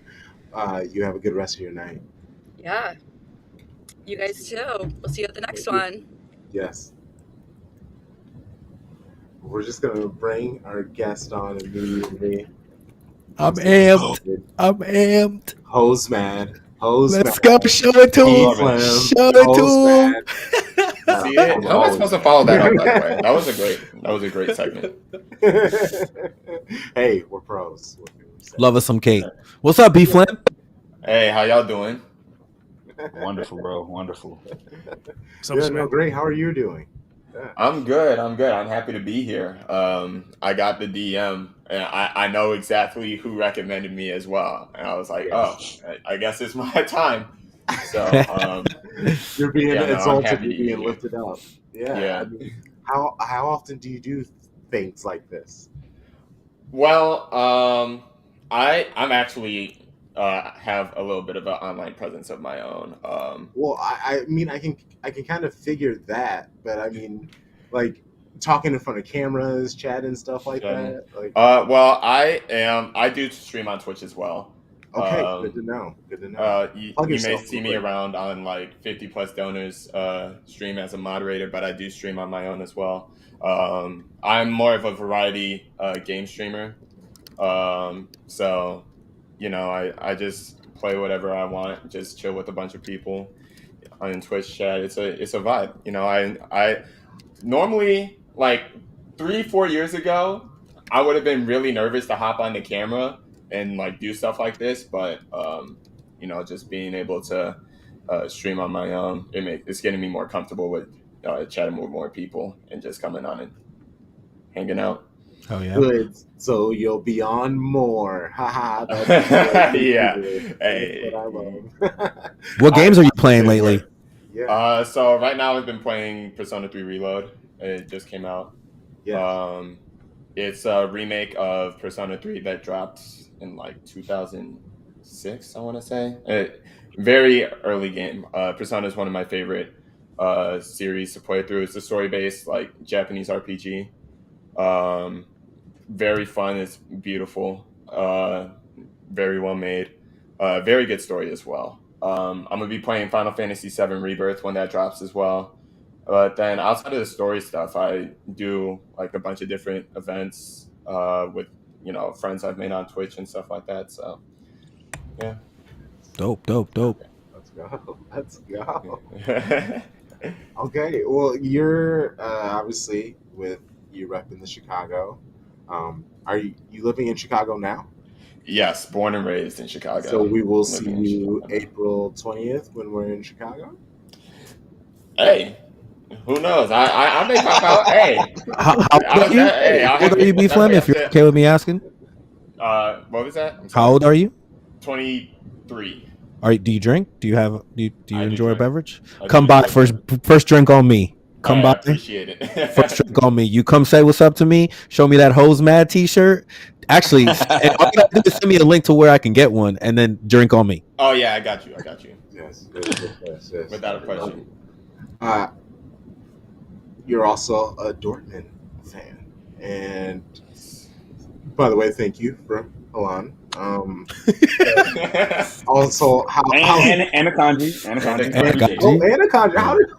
You have a good rest of your night. Yeah. You guys too. We'll see you at the next one. Yes. We're just going to bring our guest on immediately. I'm amped. I'm amped. Hose man. Hose Let's man. go. Show it to him. B-Flem. Show it to him. See it? How am I supposed to follow that up, by the way? That was a great segment. Hey, we're pros. What can we say? Love us some Kate. What's up, B-Flem? Hey, how y'all doing? Wonderful, bro. Wonderful. So, Yeah, no, great. How are you doing? I'm good. I'm happy to be here. I got the DM, and I know exactly who recommended me as well. And I was like, oh, I guess it's my time. So, you're being I'm exalted, happy you're to be being here. lifted up. Yeah. Yeah. I mean, how often do you do things like this? Well, I'm actually have a little bit of an online presence of my own. Well, I mean, I can kind of figure that, but I mean, like talking in front of cameras, chat and stuff like that. Like, well, I do stream on Twitch as well. okay, good to know. Good to know. You Plug may yourself see real me quick. around on like 50 plus donors stream as a moderator, but I do stream on my own as well. I'm more of a variety game streamer. So, I just play whatever I want, just chill with a bunch of people on Twitch chat. It's a vibe. I normally, like 3-4 years ago, I would have been really nervous to hop on the camera and like do stuff like this, but just being able to stream on my own, it's getting me more comfortable with chatting with more people and just coming on and hanging out. Oh yeah. Good. So you'll be on more. Haha. Yeah. That's Hey. what I love. What games are you playing lately? Yeah. So right now I've been playing Persona 3 Reload. It just came out. Yeah. It's a remake of Persona 3 that dropped in like 2006, I want to say. Very early game. Persona is one of my favorite series to play through. It's a story-based like Japanese RPG. Very fun. It's beautiful. Very well made. Very good story as well. I'm gonna be playing Final Fantasy VII Rebirth when that drops as well. But then outside of the story stuff, I do like a bunch of different events with friends I've made on Twitch and stuff like that. So yeah. Dope. Let's go. Okay. Well, you're obviously with you repping the Chicago. Are you living in Chicago now? Yes, born and raised in Chicago. So we will see Living in you Chicago. April 20th when we're in Chicago. Hey, who knows? I may pop out. Hey, How old are you? Hey, How old are you, B-Flem? If you're okay with me asking. What was that? I'm How sorry. old are you? 23. All right, do you drink? Do you I do enjoy a drink. beverage? I do Come by enjoy first drink on me. Come I by. appreciate it. First drink on me. You come say what's up to me. Show me that Hose Mad T-shirt. Actually, and all you gotta do is send me a link to where I can get one, and then drink on me. Oh yeah, I got you. Yes. Without a question. You're also a Dortmund fan, and by the way, thank you for Milan. Also, and a kanji. and a conjure. How did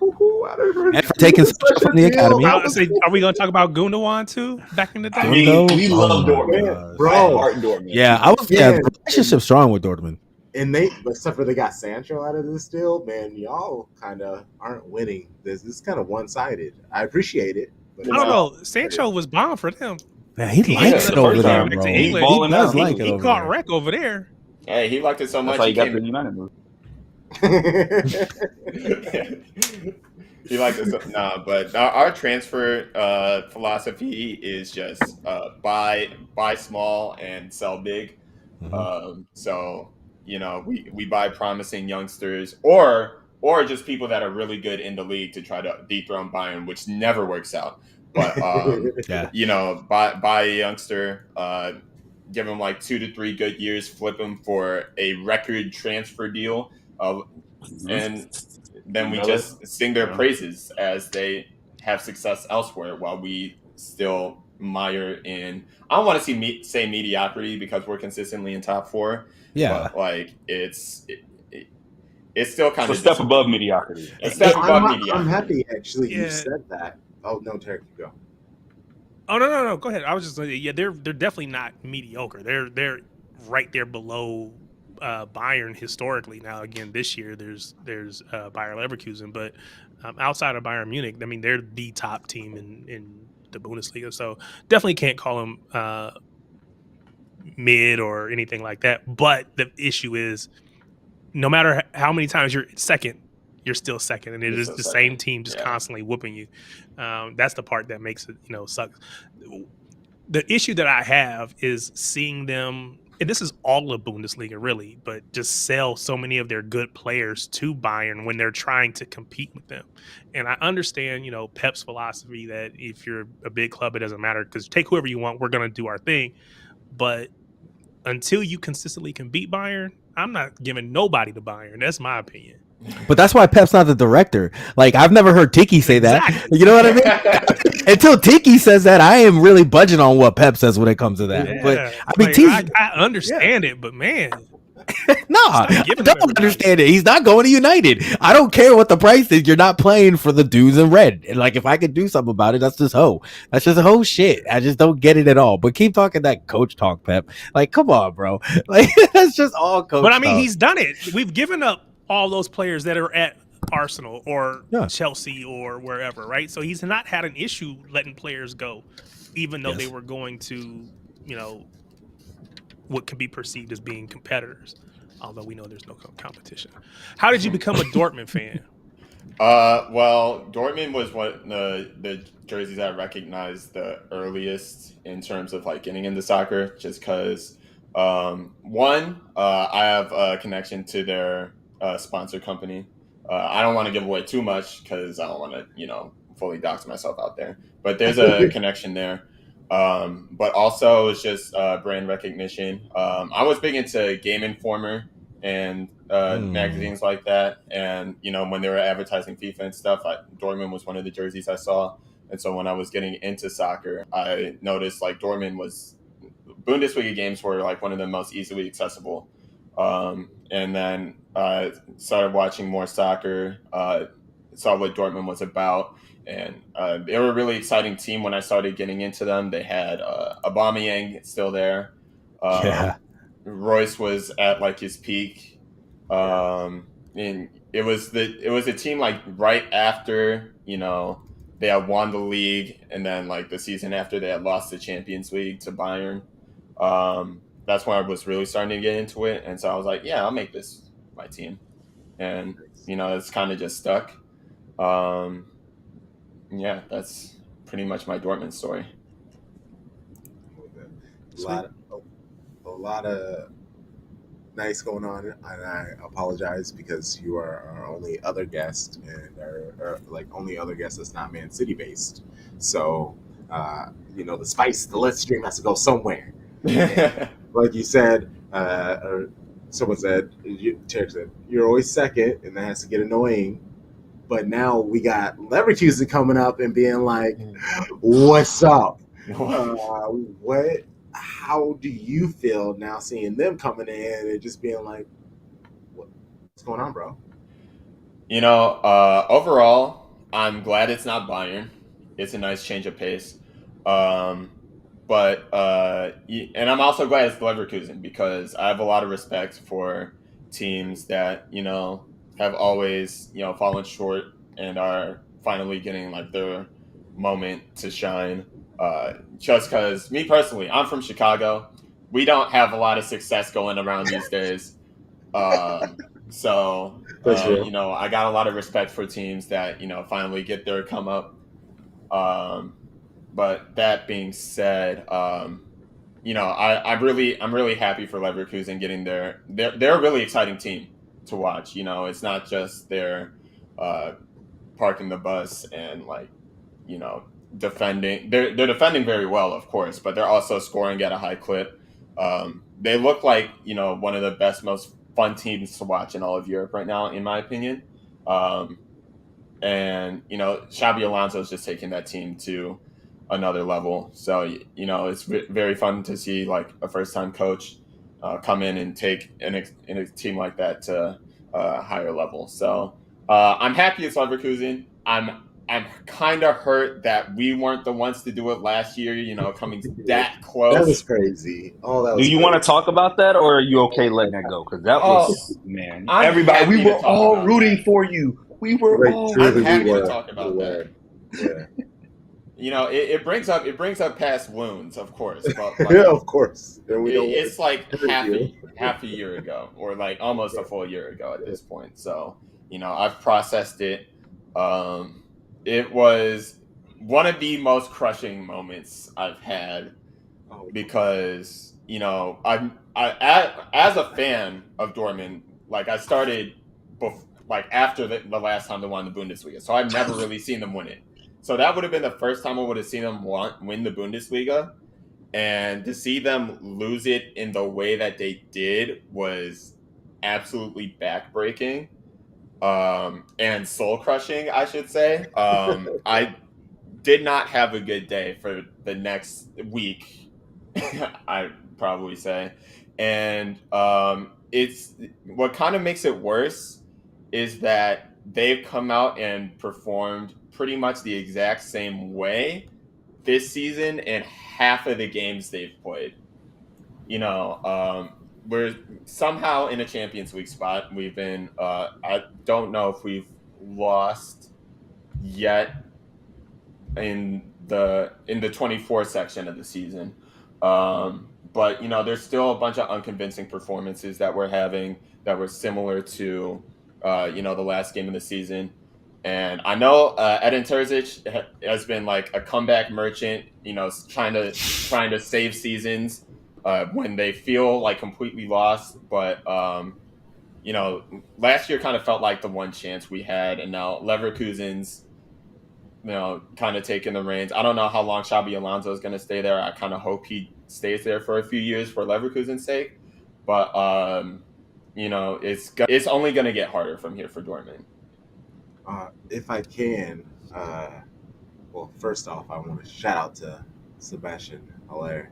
And for taking some stuff from the academy. I was say, are we going to talk about Gundogan too? Back in the day, I mean, we Oh love my Dortmund. gosh. Bro. I heart Dortmund. Yeah, the relationship's strong with Dortmund. And except for they got Sancho out of this deal, man, y'all kind of aren't winning. This is kind of one-sided. I appreciate it, but I don't know. Sancho was bomb for them. Man, he likes the it over first there, time bro. to He England, balling does out. like it He over caught there. wreck over there. Hey, he liked it so much. That's how He you got came the United move. he liked it. But our transfer philosophy is just buy small and sell big. So we buy promising youngsters or just people that are really good in the league to try to dethrone Bayern, which never works out. But buy a youngster, give him like 2 to 3 good years, flip him for a record transfer deal, and then we just sing their praises as they have success elsewhere while we still mire in. I don't want to say mediocrity because we're consistently in top 4. Yeah, but like it's still kind It's of a step above mediocrity. A step above mediocrity. I'm happy actually you Yeah. said that. Oh no, Tarek, you go. Oh no, go ahead. I was just they're definitely not mediocre. They're right there below Bayern historically. Now again, this year there's Bayer Leverkusen, but outside of Bayern Munich, I mean they're the top team in the Bundesliga. So definitely can't call them mid or anything like that. But the issue is, no matter how many times you're second, you're still second, and it is the same team just constantly whooping you. That's the part that makes it suck. The issue that I have is seeing them, and this is all of Bundesliga really, but just sell so many of their good players to Bayern when they're trying to compete with them. And I understand, Pep's philosophy that if you're a big club, it doesn't matter because take whoever you want, we're going to do our thing. But until you consistently can beat Bayern, I'm not giving nobody to Bayern. That's my opinion. but that's why Pep's not the director. Like, I've never heard Tiki say that. You know what I mean? Until Tiki says that, I am really budging on what Pep says when it comes to that. Yeah. But I mean, I understand it, but man, I don't understand it. He's not going to United. I don't care what the price is. You're not playing for the dudes in red. And like, if I could do something about it, that's just whole shit. I just don't get it at all. But keep talking that coach talk, Pep. Like, come on, bro. Like, that's just all coach. But I mean, talk. he's done it. We've given up all those players that are at Arsenal or Chelsea or wherever, right? So he's not had an issue letting players go, even though they were going to, what can be perceived as being competitors, although we know there's no competition. How did you become a Dortmund fan? Well, Dortmund was one the jerseys I recognized the earliest in terms of like getting into soccer, just because I have a connection to their sponsor company. I don't want to give away too much because I don't want to fully dox myself out there, but there's a connection there. But also it's just brand recognition. I was big into Game Informer and magazines like that, and when they were advertising FIFA and stuff, Dortmund was one of the jerseys I saw. And so when I was getting into soccer, I noticed like Bundesliga games were like one of the most easily accessible. And then I started watching more soccer, saw what Dortmund was about. And they were a really exciting team when I started getting into them. They had Aubameyang still there. Royce was at like his peak. And it was a team like right after, they had won the league, and then like the season after they had lost the Champions League to Bayern. That's when I was really starting to get into it. And so I was like, yeah, I'll make this my team. And, it's kind of just stuck. Yeah, that's pretty much my Dortmund story. A lot of nice going on, and I apologize because you are our only other guest, and our like only other guest that's not Man City based. So, the spice, the lit stream has to go somewhere. And like you said, or someone said, Tarek said, you're always second, and that has to get annoying. But now we got Leverkusen coming up and being like, "What's up? What? How do you feel now seeing them coming in and just being like, what's going on, bro?" Overall, I'm glad it's not Bayern. It's a nice change of pace. And I'm also glad it's Leverkusen because I have a lot of respect for teams that have always fallen short and are finally getting like their moment to shine. Just because me personally, I'm from Chicago. We don't have a lot of success going around these days. That's true. I got a lot of respect for teams that finally get their come up. But that being said, I'm really happy for Leverkusen getting they're a really exciting team to watch. It's not just they're parking the bus and defending. They're defending very well, of course, but they're also scoring at a high clip. They look like one of the best, most fun teams to watch in all of Europe right now, in my opinion. And Xabi Alonso is just taking that team to another level. So it's very fun to see like a first time coach come in and take in a team like that to a higher level. So I'm happy it's Leverkusen. I'm kind of hurt that we weren't the ones to do it last year. Coming that close. That was crazy. Oh, that was. Do you want to talk about that, or are you okay letting that go? Because that was everybody. We were all rooting for you. We were all. I'm happy to talk about that. Yeah. It brings up past wounds, of course. But yeah, of course. It's like half a year ago, or like almost a full year ago at this point. So I've processed it. It was one of the most crushing moments I've had because as a fan of Dortmund, like I started after the last time they won the Bundesliga, so I've never really seen them win it. So that would have been the first time I would have seen them win the Bundesliga, and to see them lose it in the way that they did was absolutely backbreaking. And soul crushing, I should say. I did not have a good day for the next week, I'd probably say. And it's what kind of makes it worse is that they've come out and performed pretty much the exact same way this season in half of the games they've played. We're somehow in a Champions League spot. We've been I don't know if we've lost yet in the 24 section of the season. But there's still a bunch of unconvincing performances that we're having that were similar to the last game of the season. And I know Edin Terzic has been like a comeback merchant, trying to save seasons when they feel like completely lost. But last year kind of felt like the one chance we had, and now Leverkusen's kind of taking the reins. I don't know how long Xabi Alonso is going to stay there. I kind of hope he stays there for a few years for Leverkusen's sake. But it's only going to get harder from here for Dortmund. If I can, well, first off, I want to shout out to Sebastian Haller.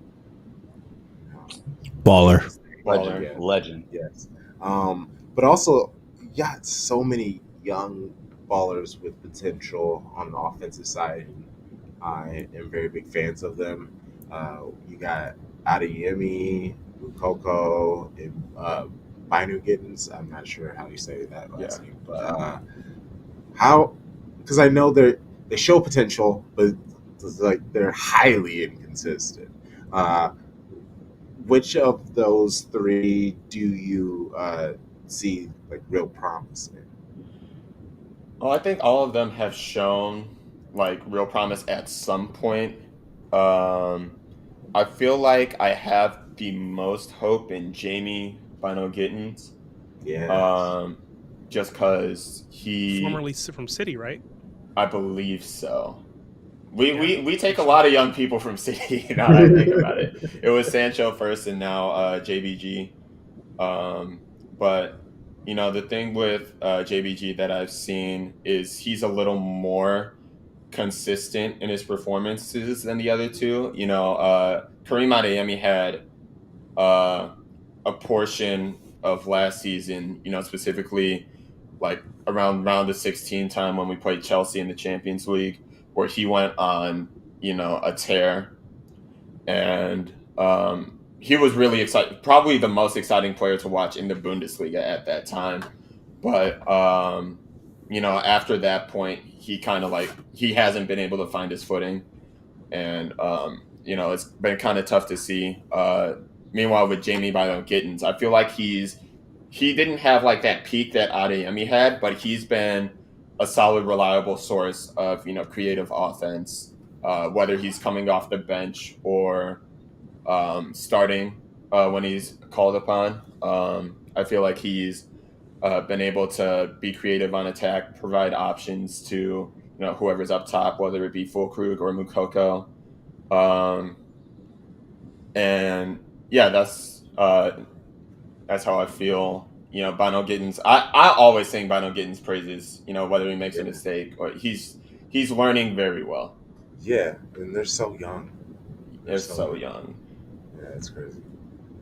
Baller. Legend. Yes. But also, you got so many young ballers with potential on the offensive side. I am very big fans of them. You got Adeyemi, Mukoko, and Binu Giddens. I'm not sure how you say that last name, but because I know they show potential, but it's like they're highly inconsistent. Which of those three do you see like real promise in? Well, I think all of them have shown like real promise at some point. I feel like I have the most hope in Jamie Bino Gittins. Yeah. Just because Formerly from City, right? I believe so. We Yeah, take for a sure. lot of young people from City. Now that I think about it, it was Sancho first, and now JBG. But the thing with JBG that I've seen is he's a little more consistent in his performances than the other two. Kareem Adeyemi had uh, a portion of last season, specifically like around round of 16 time when we played Chelsea in the Champions League, where he went on, a tear. And he was really excited, probably the most exciting player to watch in the Bundesliga at that time. But, after that point, he kind of he hasn't been able to find his footing. And, it's been kind of tough to see. Meanwhile, with Jamie Byron Gittins, I feel like he didn't have like that peak that Adeyemi had, but he's been a solid, reliable source of creative offense, whether he's coming off the bench or starting when he's called upon. I feel like he's been able to be creative on attack, provide options to whoever's up top, whether it be Fulkrug or Mukoko. And yeah, that's how I feel. Bino Gittins. I always sing Bino Gittins praises. Whether he makes a mistake or he's learning very well. Yeah, and they're so young. They're so young. Yeah, it's crazy.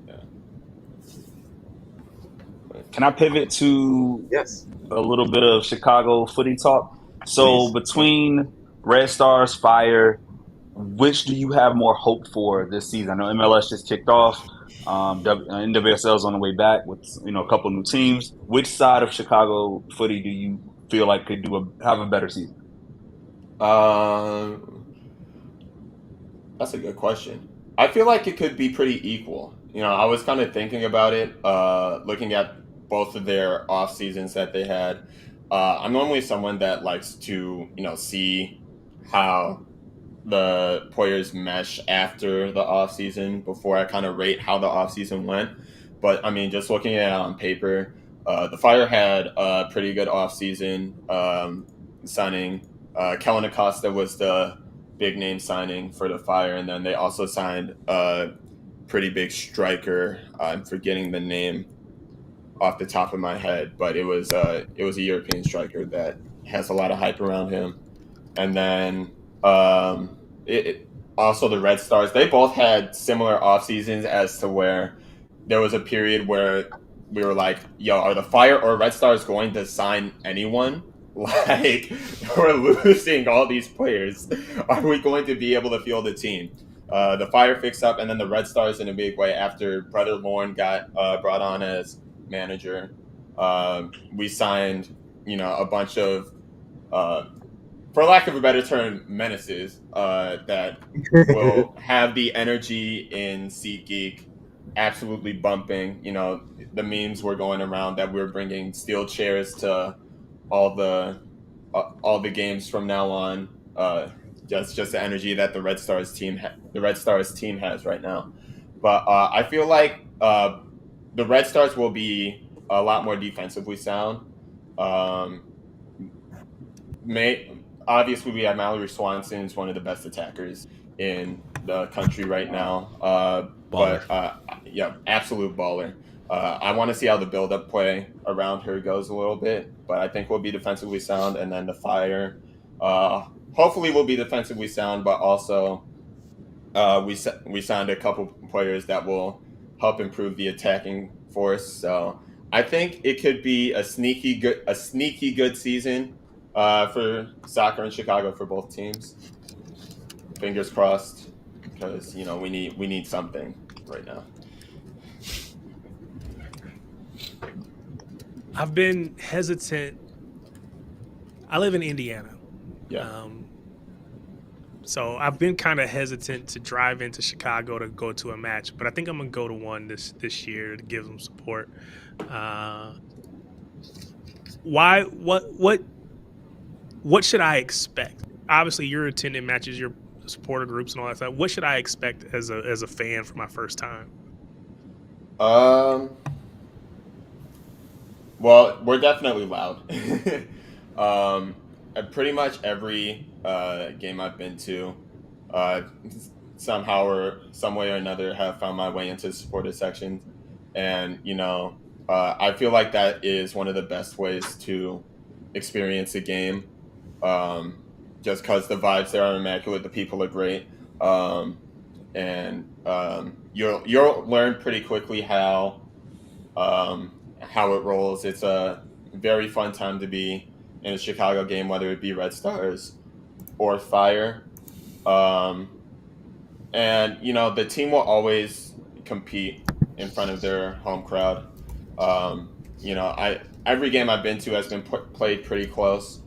Yeah. Can I pivot to Yes. a little bit of Chicago footy talk? So Please. between Red Stars, Fire, which do you have more hope for this season? I know MLS just kicked off. NWSL is on the way back with a couple new teams. Which side of Chicago footy do you feel like could have a better season? That's a good question. I feel like it could be pretty equal. I was kind of thinking about it, looking at both of their off seasons that they had. I'm normally someone that likes to, see how the players mesh after the off season before I kind of rate how the off season went. But I mean, just looking at it on paper, the Fire had a pretty good off season signing. Kellen Acosta was the big name signing for the Fire, and then they also signed a pretty big striker. I'm forgetting the name off the top of my head, but it was a European striker that has a lot of hype around him. And then also the Red Stars, they both had similar off seasons as to where there was a period where we were like, yo, are the Fire or Red Stars going to sign anyone? Like, we're losing all these players. Are we going to be able to field the team? The Fire fixed up, and then the Red Stars in a big way after Brother Lorne got brought on as manager. We signed, a bunch of, for lack of a better term, menaces that will have the energy in SeatGeek absolutely bumping. The memes were going around that we're bringing steel chairs to all the games from now on. Just the energy that the Red Stars team has right now. But I feel like the Red Stars will be a lot more defensively sound. Obviously, we have Mallory Swanson, who's one of the best attackers in the country right now. Yeah, absolute baller. I want to see how the build-up play around her goes a little bit, but I think we'll be defensively sound. And then the Fire, hopefully, will be defensively sound, but also we signed a couple players that will help improve the attacking force. So I think it could be a sneaky good season for soccer in Chicago for both teams. Fingers crossed, because we need something right now. I've been hesitant. I live in Indiana. Yeah. So I've been kind of hesitant to drive into Chicago to go to a match, but I think I'm gonna go to one this year to give them support. Why? What should I expect? Obviously, you're attending matches, your supporter groups, and all that stuff. What should I expect as a fan for my first time? Well, we're definitely loud. Pretty much every game I've been to, uh, somehow or some way or another, have found my way into supporter sections, and I feel like that is one of the best ways to experience a game. Um, just because the vibes there are immaculate, the people are great, and you'll learn pretty quickly how it rolls. It's a very fun time to be in a Chicago game, whether it be Red Stars or Fire. Um, and the team will always compete in front of their home crowd. I every game I've been to has been played pretty close,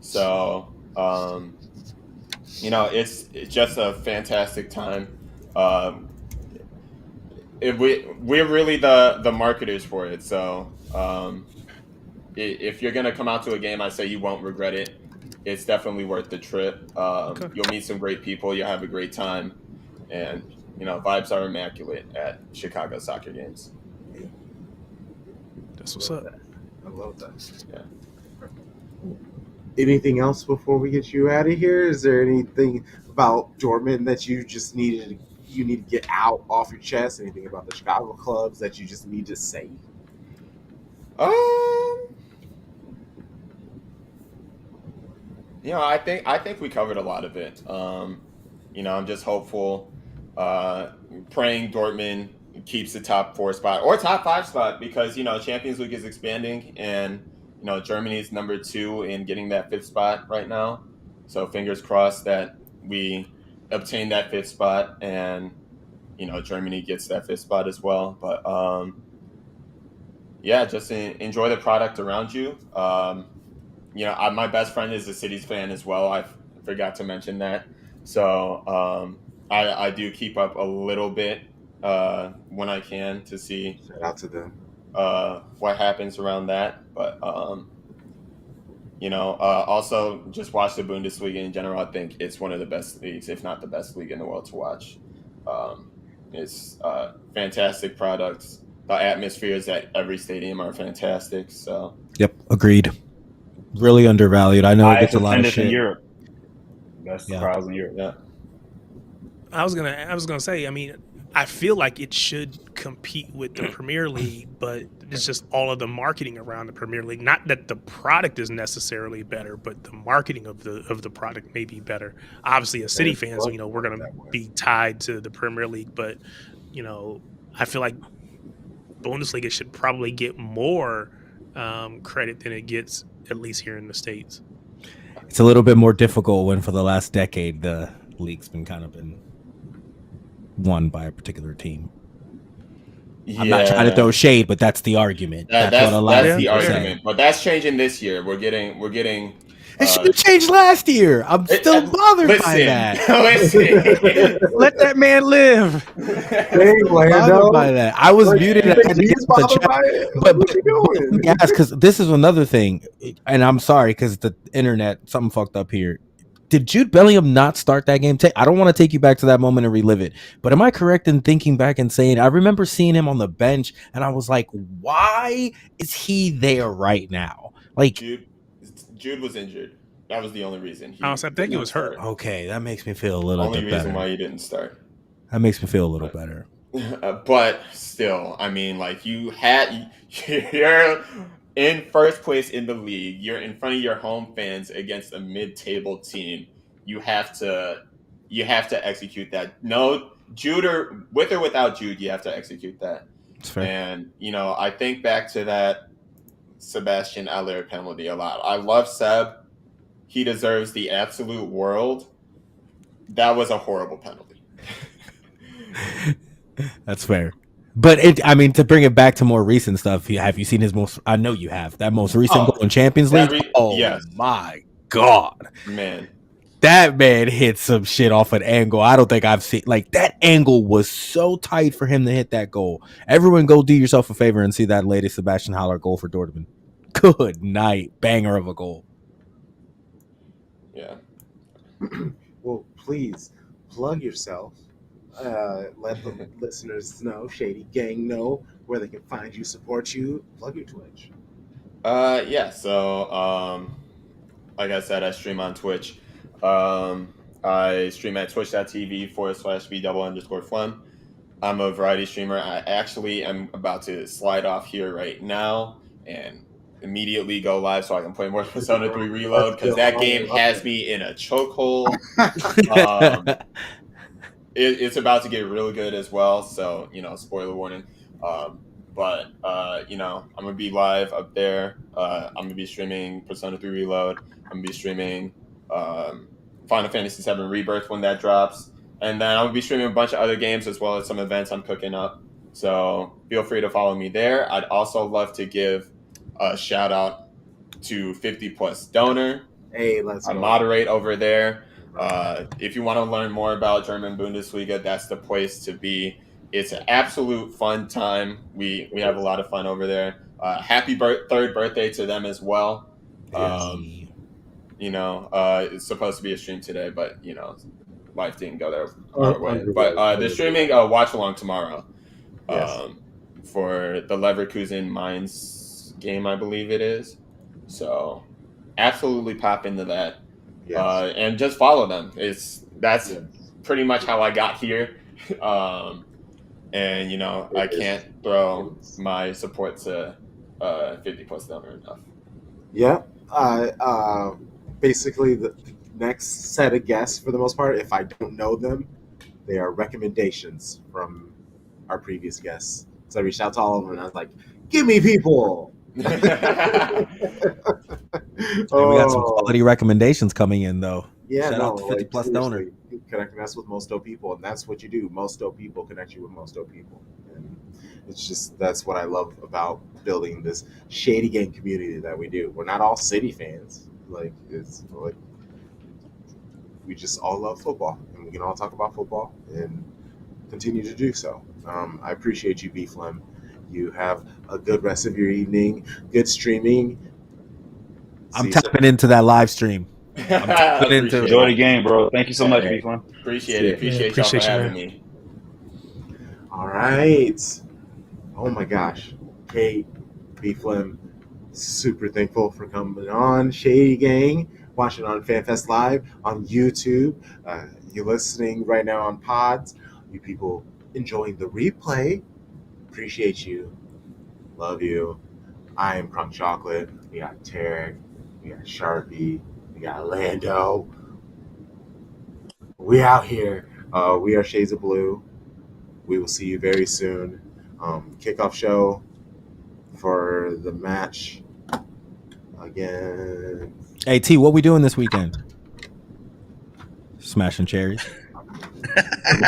so it's just a fantastic time. Um, we're really the marketers for it, so if you're gonna come out to a game, I say you won't regret it. It's definitely worth the trip. Okay. You'll meet some great people. You'll have a great time, and vibes are immaculate at Chicago soccer games. That's what's up. I love that. Yeah. Anything else before we get you out of here? Is there anything about Dortmund that you need to get out off your chest? Anything about the Chicago clubs that you just need to say? I think we covered a lot of it. I'm just hopeful, praying Dortmund keeps the top 4 spot or top 5 spot, because Champions League is expanding, and Germany's number 2 in getting that 5th spot right now. So fingers crossed that we obtain that 5th spot, and Germany gets that 5th spot as well. But yeah, just enjoy the product around you. My best friend is a Cities fan as well. I forgot to mention that. So I do keep up a little bit when I can to see Shout out to them. what happens around that. But also just watch the Bundesliga in general. I think it's one of the best leagues, if not the best league in the world to watch. It's fantastic products. The atmospheres at every stadium are fantastic. So Yep, agreed. Really undervalued. I know it gets Highest a lot of attendance in shit. Europe. Best Yeah. crowds in Europe. yeah. I was gonna say, I mean, I feel like it should compete with the Premier League, but it's just all of the marketing around the Premier League. Not that the product is necessarily better, but the marketing of the product may be better. Obviously, as City fans, we're gonna be tied to the Premier League, but I feel like Bundesliga should probably get more credit than it gets, at least here in the States. It's a little bit more difficult when for the last decade the league's been won by a particular team. I'm not trying to throw shade, but that's the argument. That's what a lot of the people argument. say. But that's changing this year. We're getting. It should have changed last year. I'm still bothered by that. Listen. Let that man live. Dang, Bothered by that. I was muted. I had to get He's off the bothered chat. by it? But What you doing? let me ask, because this is another thing, and I'm sorry because the internet, something fucked up here. Did Jude Bellingham not start that game? I don't want to take you back to that moment and relive it, but am I correct in thinking back and saying I remember seeing him on the bench and I was like, why is he there right now? Like, Jude was injured. That was the only reason. I think it was hurt. Okay, that makes me feel a little only bit reason better. why you didn't start. That makes me feel a little better. But still, I mean, like you're in first place in the league. You're in front of your home fans against a mid-table team. You have to execute that. No, Jude or with or without Jude, you have to execute that. That's fair. And I think back to that Sebastian Aller penalty a lot. I love Seb. He deserves the absolute world. That was a horrible penalty. That's fair. But to bring it back to more recent stuff, have you seen his most? I know you have that most recent goal in Champions League. Yes. My God, man, that man hit some shit off an angle. I don't think I've seen that angle was so tight for him to hit that goal. Everyone, go do yourself a favor and see that latest Sebastian Haller goal for Dortmund. Good night, banger of a goal. Yeah. Well, please plug yourself. Let the listeners know, Shady Gang know where they can find you, support you. Plug your Twitch. Yeah. So, like I said, I stream on Twitch. I stream at twitch.tv/v_Flem. I'm a variety streamer. I actually am about to slide off here right now and immediately go live so I can play more Persona 3 Reload because that game has me in a chokehold. It's about to get really good as well. So, spoiler warning. But I'm gonna be live up there. I'm gonna be streaming Persona 3 Reload. I'm gonna be streaming Final Fantasy 7 Rebirth when that drops, and then I'm gonna be streaming a bunch of other games as well as some events I'm cooking up. So feel free to follow me there. I'd also love to give a shout out to 50 Plus Donor. Hey, let's I go. moderate over there. If you want to learn more about German Bundesliga, that's the place to be. It's an absolute fun time. We have a lot of fun over there. Happy third birthday to them as well. It's supposed to be a stream today, but life didn't go there our way. But the streaming watch along tomorrow for the Leverkusen Mainz game, I believe it is. So absolutely pop into that. And just follow them. That's pretty much how I got here. And I can't throw my support to 50 Plus Donor enough. Yeah. Basically, the next set of guests, for the most part, if I don't know them, they are recommendations from our previous guests. So I reached out to all of them and I was like, "Give me people." We got some quality recommendations coming in, though. Yeah, Shout out to 50 Plus Donor. Connecting us with most dope people, and that's what you do. Most dope people connect you with most dope people, and that's what I love about building this Shady Gang community that we do. We're not all City fans. It's like we just all love football, and we can all talk about football and continue to do so. I appreciate you, B-Flem. You have a good rest of your evening. Good streaming. I'm tapping into that live stream. Enjoy the game, bro. Thank you so much, B-Flem. Appreciate it. Appreciate y'all for having me. All right. Oh my gosh. Kate, B-Flem, super thankful for coming on. Shady Gang, watching on FanFest Live on YouTube. You're listening right now on Pods. You people enjoying the replay. Appreciate you. Love you. I am Crunk Chocolate. We got Tarek. We got Sharpie. We got Lando. We out here. We are Shades of Blue. We will see you very soon. Kickoff show for the match again. Hey T, what we doing this weekend? Smashing cherries. I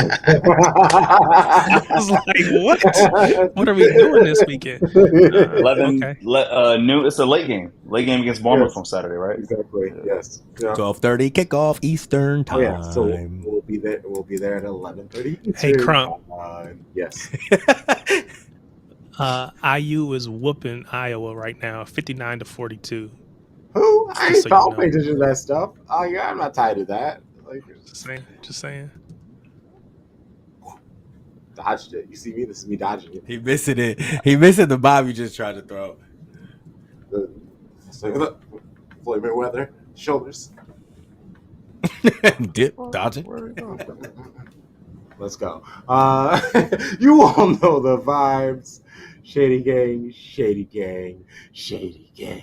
was like, what? What are we doing this weekend? 11 okay. Noon. It's a late game. Late game against Bournemouth on Saturday, right? Exactly. Yes. Yeah. 12:30 kickoff Eastern time. Oh yeah. So we'll be there. We'll be there at 11:30. Hey, Crump. Yes. IU is whooping Iowa right now, 59-42. Who? I ain't paying attention to that stuff. Oh yeah, I'm not tied to that. Just saying. Dodged it. You see me? This is me dodging it. He missing it. He missing the bomb you just tried to throw. Floyd Mayweather shoulders. Dip, dodging. Let's go. You all know the vibes. Shady Gang, Shady Gang, Shady Gang.